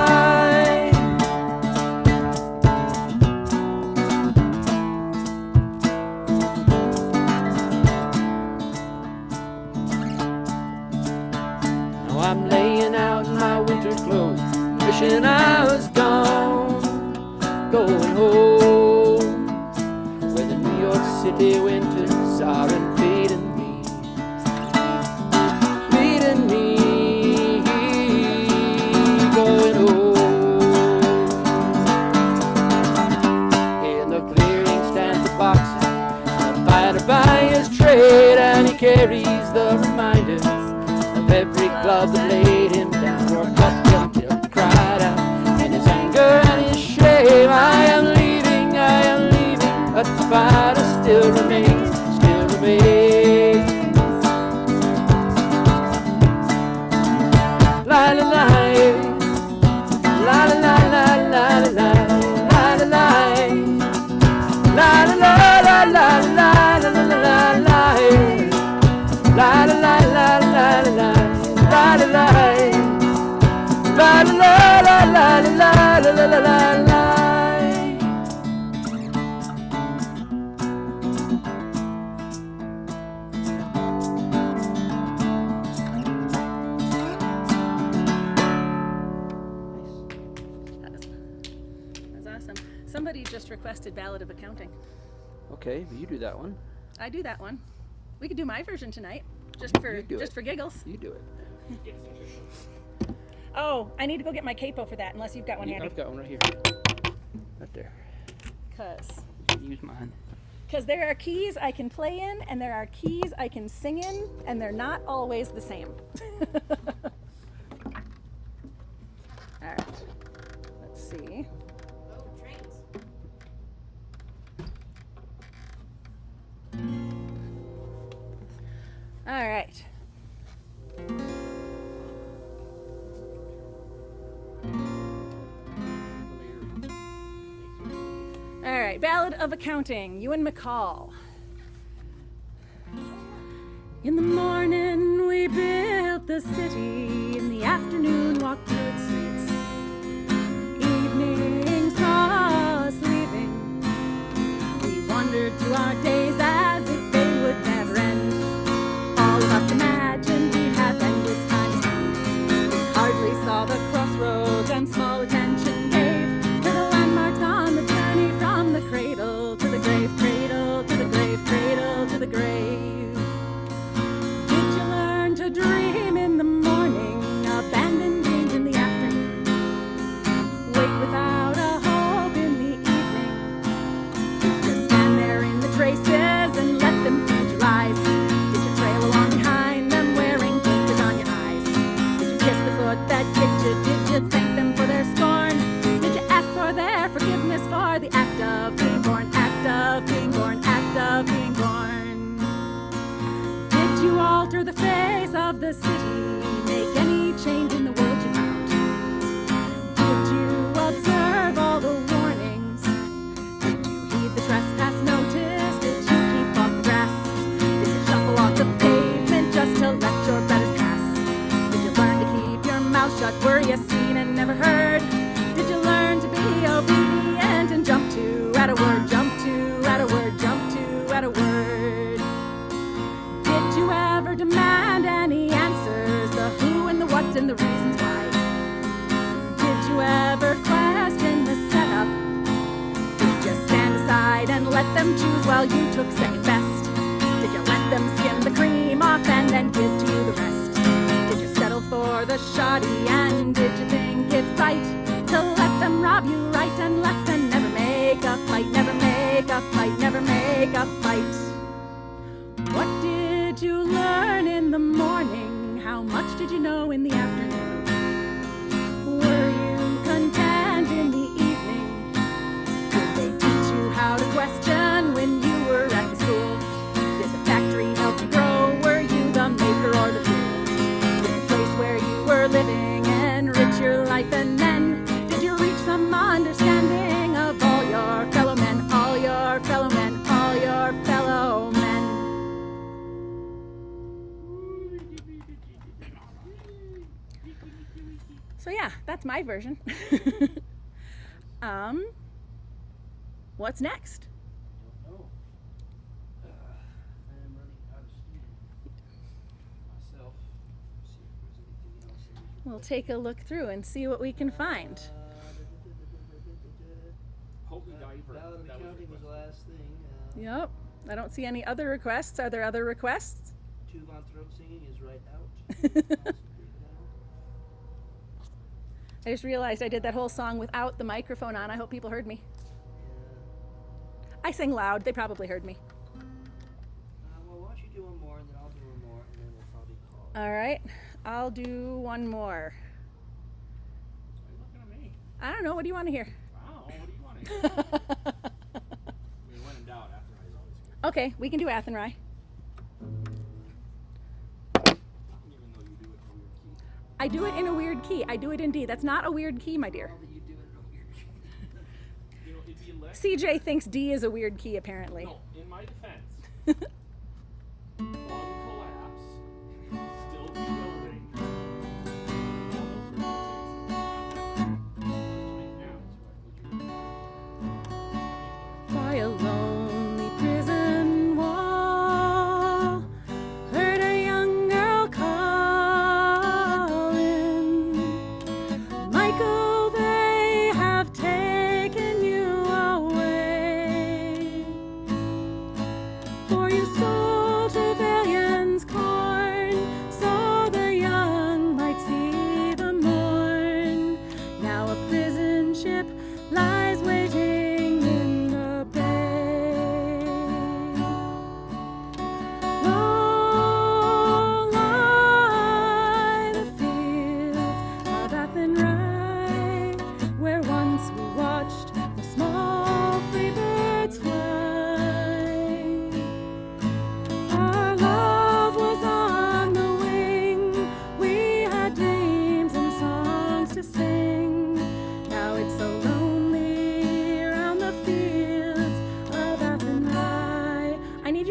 Now I'm laying out in my winter clothes, wishing I was gone, going home, where the New York City winters are invading me. Going home. In the clearing stands the boxer, a fighter by his trade, and he carries the reminders of every glove that laid him down or cut him till he cried out in his anger and his shame. I am leaving, but the fighter still remains, still remains. La la la, la la la la la la la la la, la la la la la la la la la la, la la la la la la la la la, la la la la la la la la la.
That's awesome. Somebody just requested Ballad of Accounting.
Okay, but you do that one.
I do that one. We could do my version tonight, just
You do it.
for giggles.
You do it.
Oh, I need to go get my capo for that, unless you've got one handy.
I've got one right here. Right there.
Cause
Use mine.
there are keys I can play in, and there are keys I can sing in, and they're not always the same. All right. Let's see.
Oh, trains.
All right. All right, Ballad of Accounting, Ewan McCall. In the morning we built the city, in the afternoon walked through its streets. Evening saw us leaving, we wandered through our days as if they would never end. All of us imagined we'd have endless time to spend. We hardly saw the crossroads and small attention gave to the landmarks on the journey from the cradle to the grave, cradle to the grave, cradle to the grave. Did you learn to dream in the morning, abandon dreams in the afternoon? Wake without a hope in the evening? Did you stand there in the traces and let them feed your eyes? Did you trail along behind them wearing blinkers on your eyes? Did you kiss the foot that kicked you? Did you thank them for their scorn? Did you ask for their forgiveness for the act of being born, act of being born, act of being born? Did you alter the face of the city, make any change in the world you found? Did you observe all the warnings? Did you heed the trespass notice? Did you keep off the grass? Did you shuffle off the pavement just to let your betters pass? Did you learn to keep your mouth shut? Were you seen and never heard? Did you learn to be obedient and jump to at a word, jump to at a word, jump to at a word? Did you ever demand any answers? The who and the what and the reasons why? Did you ever question the setup? Did you stand aside and let them choose while you took second best? Did you let them skim the cream off and then give to you the rest? Did you settle for the shoddy and did you think it right to let them rob you right and left and never make a fight, never make a fight, never make a fight? What did you learn in the morning? How much did you know in the afternoon? Were you content in the evening? Did they teach you how to question when you were at the school? Did the factory help you grow? Were you the maker or the fool? Did the place where you were living enrich your life? And then did you reach some understanding of all your fellow men, all your fellow men, all your fellow men? So yeah, that's my version. What's next?
Don't know. I'm running out of steam myself. See if there's anything else that we can
We'll take a look through and see what we can find.
Holy diver. Ballad of Accounting was the last thing.
Yep. I don't see any other requests. Are there other requests?
Tube on throat singing is right out.
I just realized I did that whole song without the microphone on. I hope people heard me. I sang loud. They probably heard me.
Well, why don't you do one more and then I'll do one more and then we'll probably call it.
All right. I'll do one more.
Why are you looking at me?
I don't know. What do you want to hear?
Wow, what do you want to hear? I mean, when in doubt, after is always good.
Okay, we can do Athenry.
Even though you do it in a weird key.
I do it in a weird key. I do it in D. That's not a weird key, my dear.
How that you do it in a weird key.
You know, it'd be less.
CJ thinks D is a weird key, apparently.
No, in my defense, one collapse, still be building.
By a lonely prison wall, heard a young girl calling, Michael, they have taken you away.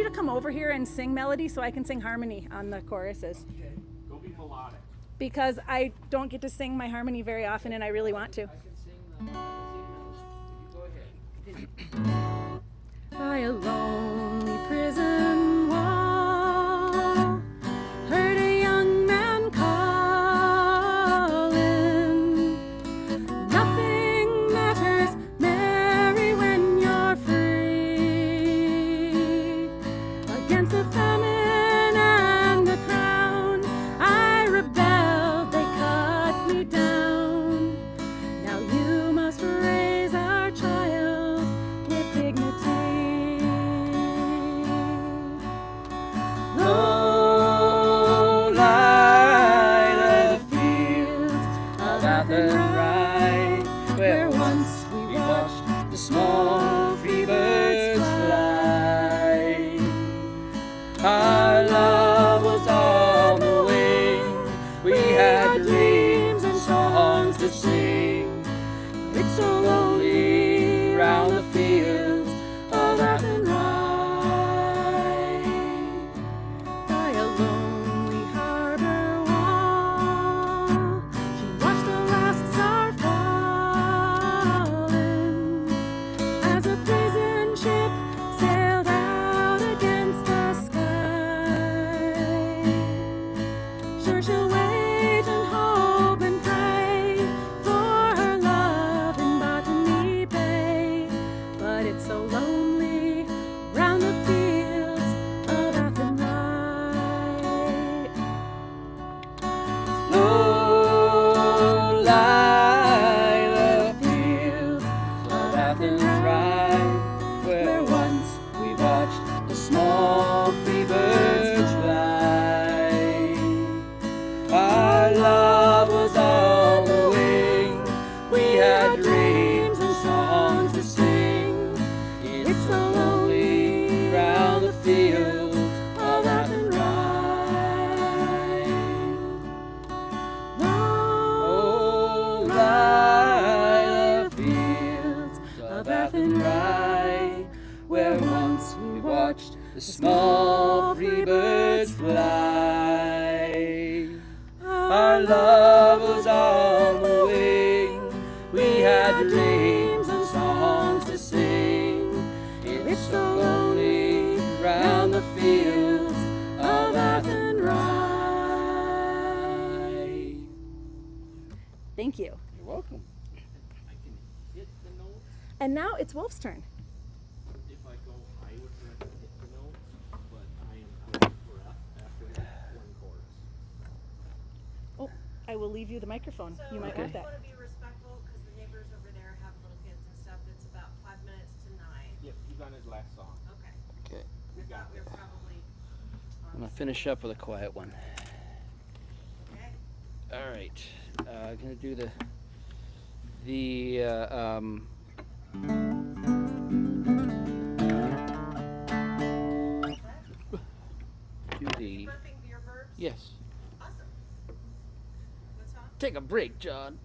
you to come over here and sing melody so I can sing harmony on the choruses.
Okay. Go be melodic.
Because I don't get to sing my harmony very often and I really want to.
I can sing those. If you go ahead.
By a lonely prison wall, heard a young man calling. Nothing matters, Mary, when you're free. Against the famine and the crown, I rebelled, they cut me down. Now you must raise our child with dignity.
Low lie the fields of Athenry, where once we watched the small free birds fly. Our love was on the wing, we had dreams and songs to sing. It's so lonely round the fields of Athenry.
By a lonely harbor wall, she watched the last star falling as a prison ship sailed out against the sky. Sure, she'll wait and hope and pray for her love in Botany Bay, but it's so lonely round the fields of Athenry.
Low lie the fields of Athenry, where once we watched the small free birds fly. Our love was on the wing, we had dreams and songs to sing. It's so lonely round the fields of Athenry. Oh, lie the fields of Athenry, where once we watched the small free birds fly. Our love was on the wing, we had dreams and songs to sing. It's so lonely round the fields of Athenry.
Thank you.
You're welcome.
I can hit the notes.
And now it's Wolf's turn.
If I go, I would recommend hit the notes, but I am out of breath after one chorus.
Oh, I will leave you the microphone. You might want
I
that.
want to be respectful because the neighbors over there have little kids and stuff. It's about 5 minutes to 9.
Yep, he's on his last song.
Okay.
Okay,
I thought we were probably
I'm gonna finish up with a quiet one.
okay.
All right, gonna do the do the
Burping beer burps.
yes.
Awesome. What song?
Take a break, John.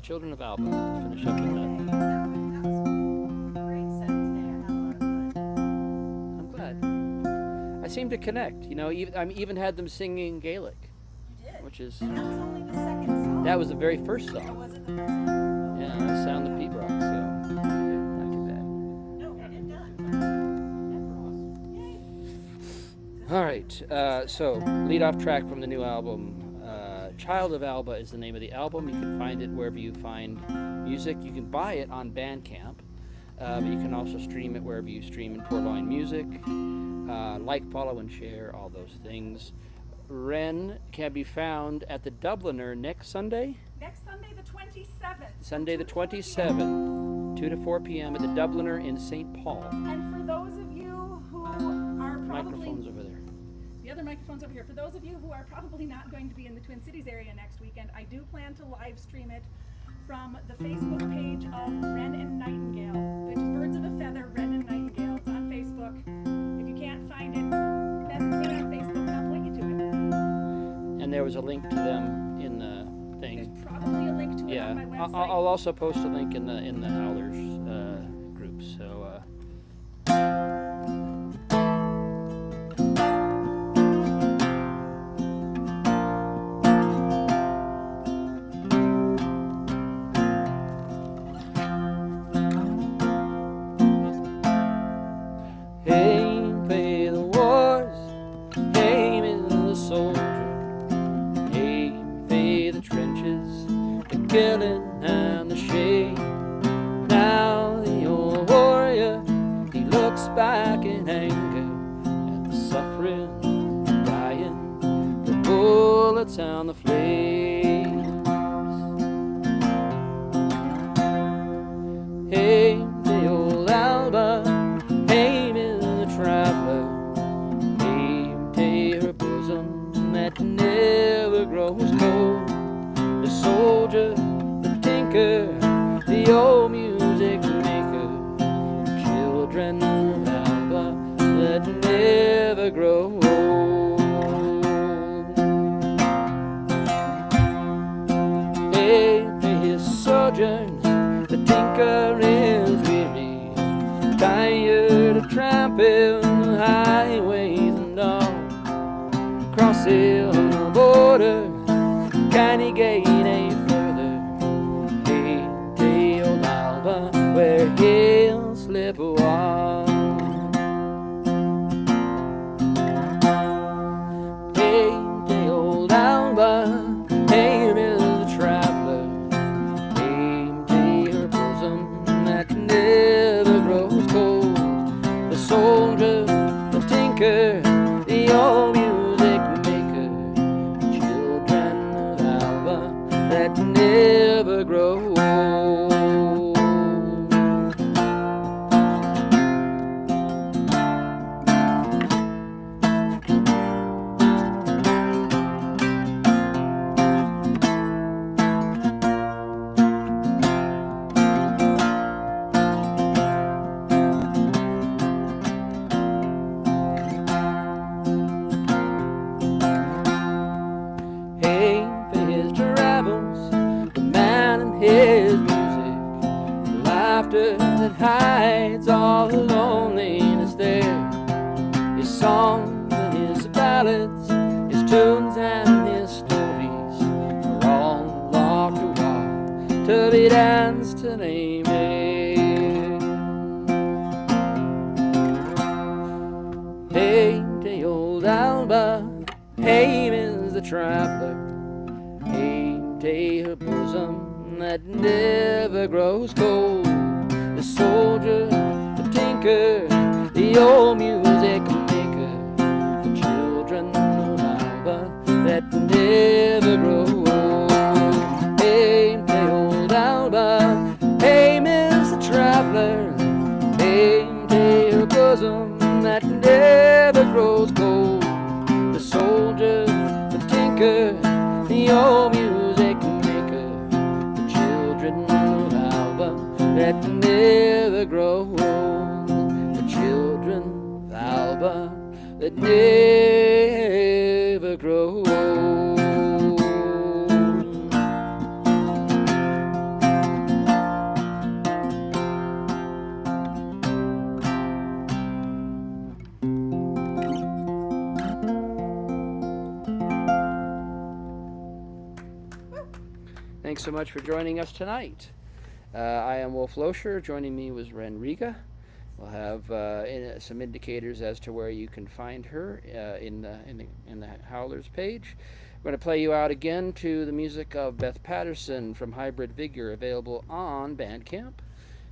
Children of Alba. Let's finish up with that.
That was a great set today. I had a lot of fun.
I'm glad. I seem to connect. You know, I even had them singing Gaelic,
You did.
which is
And that was only the second song.
that was the very first
Or
song.
was it the first song?
Yeah, I sound the Pete Rock, so not too bad.
No, we did done. Yay.
All right, so lead off track from the new album. Child of Alba is the name of the album. You can find it wherever you find music. You can buy it on Bandcamp, but you can also stream it wherever you stream in Purloin Music. Like, follow, and share, all those things. Ren can be found at the Dubliner next Sunday,
Next Sunday, the 27th.
Sunday the 27th, 2 to 4 p.m. at the Dubliner in St. Paul.
And for those of you who are probably
Microphones over there.
the other microphones over here, for those of you who are probably not going to be in the Twin Cities area next weekend, I do plan to live stream it from the Facebook page of Wren and Nightingale, which is Birds of a Feather, Wren and Nightingale. It's on Facebook. If you can't find it, message me on Facebook and I'll point you to it.
And there was a link to them in the thing.
There's probably a link to it
Yeah,
on my website.
I'll also post a link in the Howlers group. So let's sound the flames. Hey, the old Alba, hey, Miss the traveler, hey, take her bosom that never grows cold. The soldier, the tinker, the old music maker, children of Alba that never grow old. Hey, his sojourn, the tinker is weary, tired of tramping the highways and all. Crossing the border, can he gain any further? Hey, hey, old Alba, where he'll slip a while. Hey, hey, old Alba, hey, Miss the traveler, hey, hey, her bosom that never grows cold. The soldier, the tinker, the old music maker, children of Alba that never grow old. Hey, for his travels, the man and his music, the laughter that hides all the loneliness there. His songs and his ballads, his tunes and his stories are all locked away to be danced and amen. Hey, hey, old Alba, hey, Miss the traveler, hey, hey, her bosom that never grows cold. The soldier, the tinker, the old music maker, the children of Alba that never grow old. Hey, hey, old Alba, hey, Miss the traveler, hey, hey, her bosom that never grows cold. The soldier, the tinker, the old music maker, the children of Alba that never grow old. The children of Alba that never grow old. Thanks so much for joining us tonight. I am Wolf Loescher. Joining me was Ren Riga. We'll have some indicators as to where you can find her in the Howlers page. We're going to play you out again to the music of Beth Patterson from Hybrid Vigor, available on Bandcamp.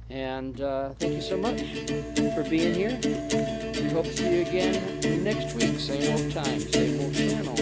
And thank you so much for being here. We hope to see you again next week. Same old time, same old channel.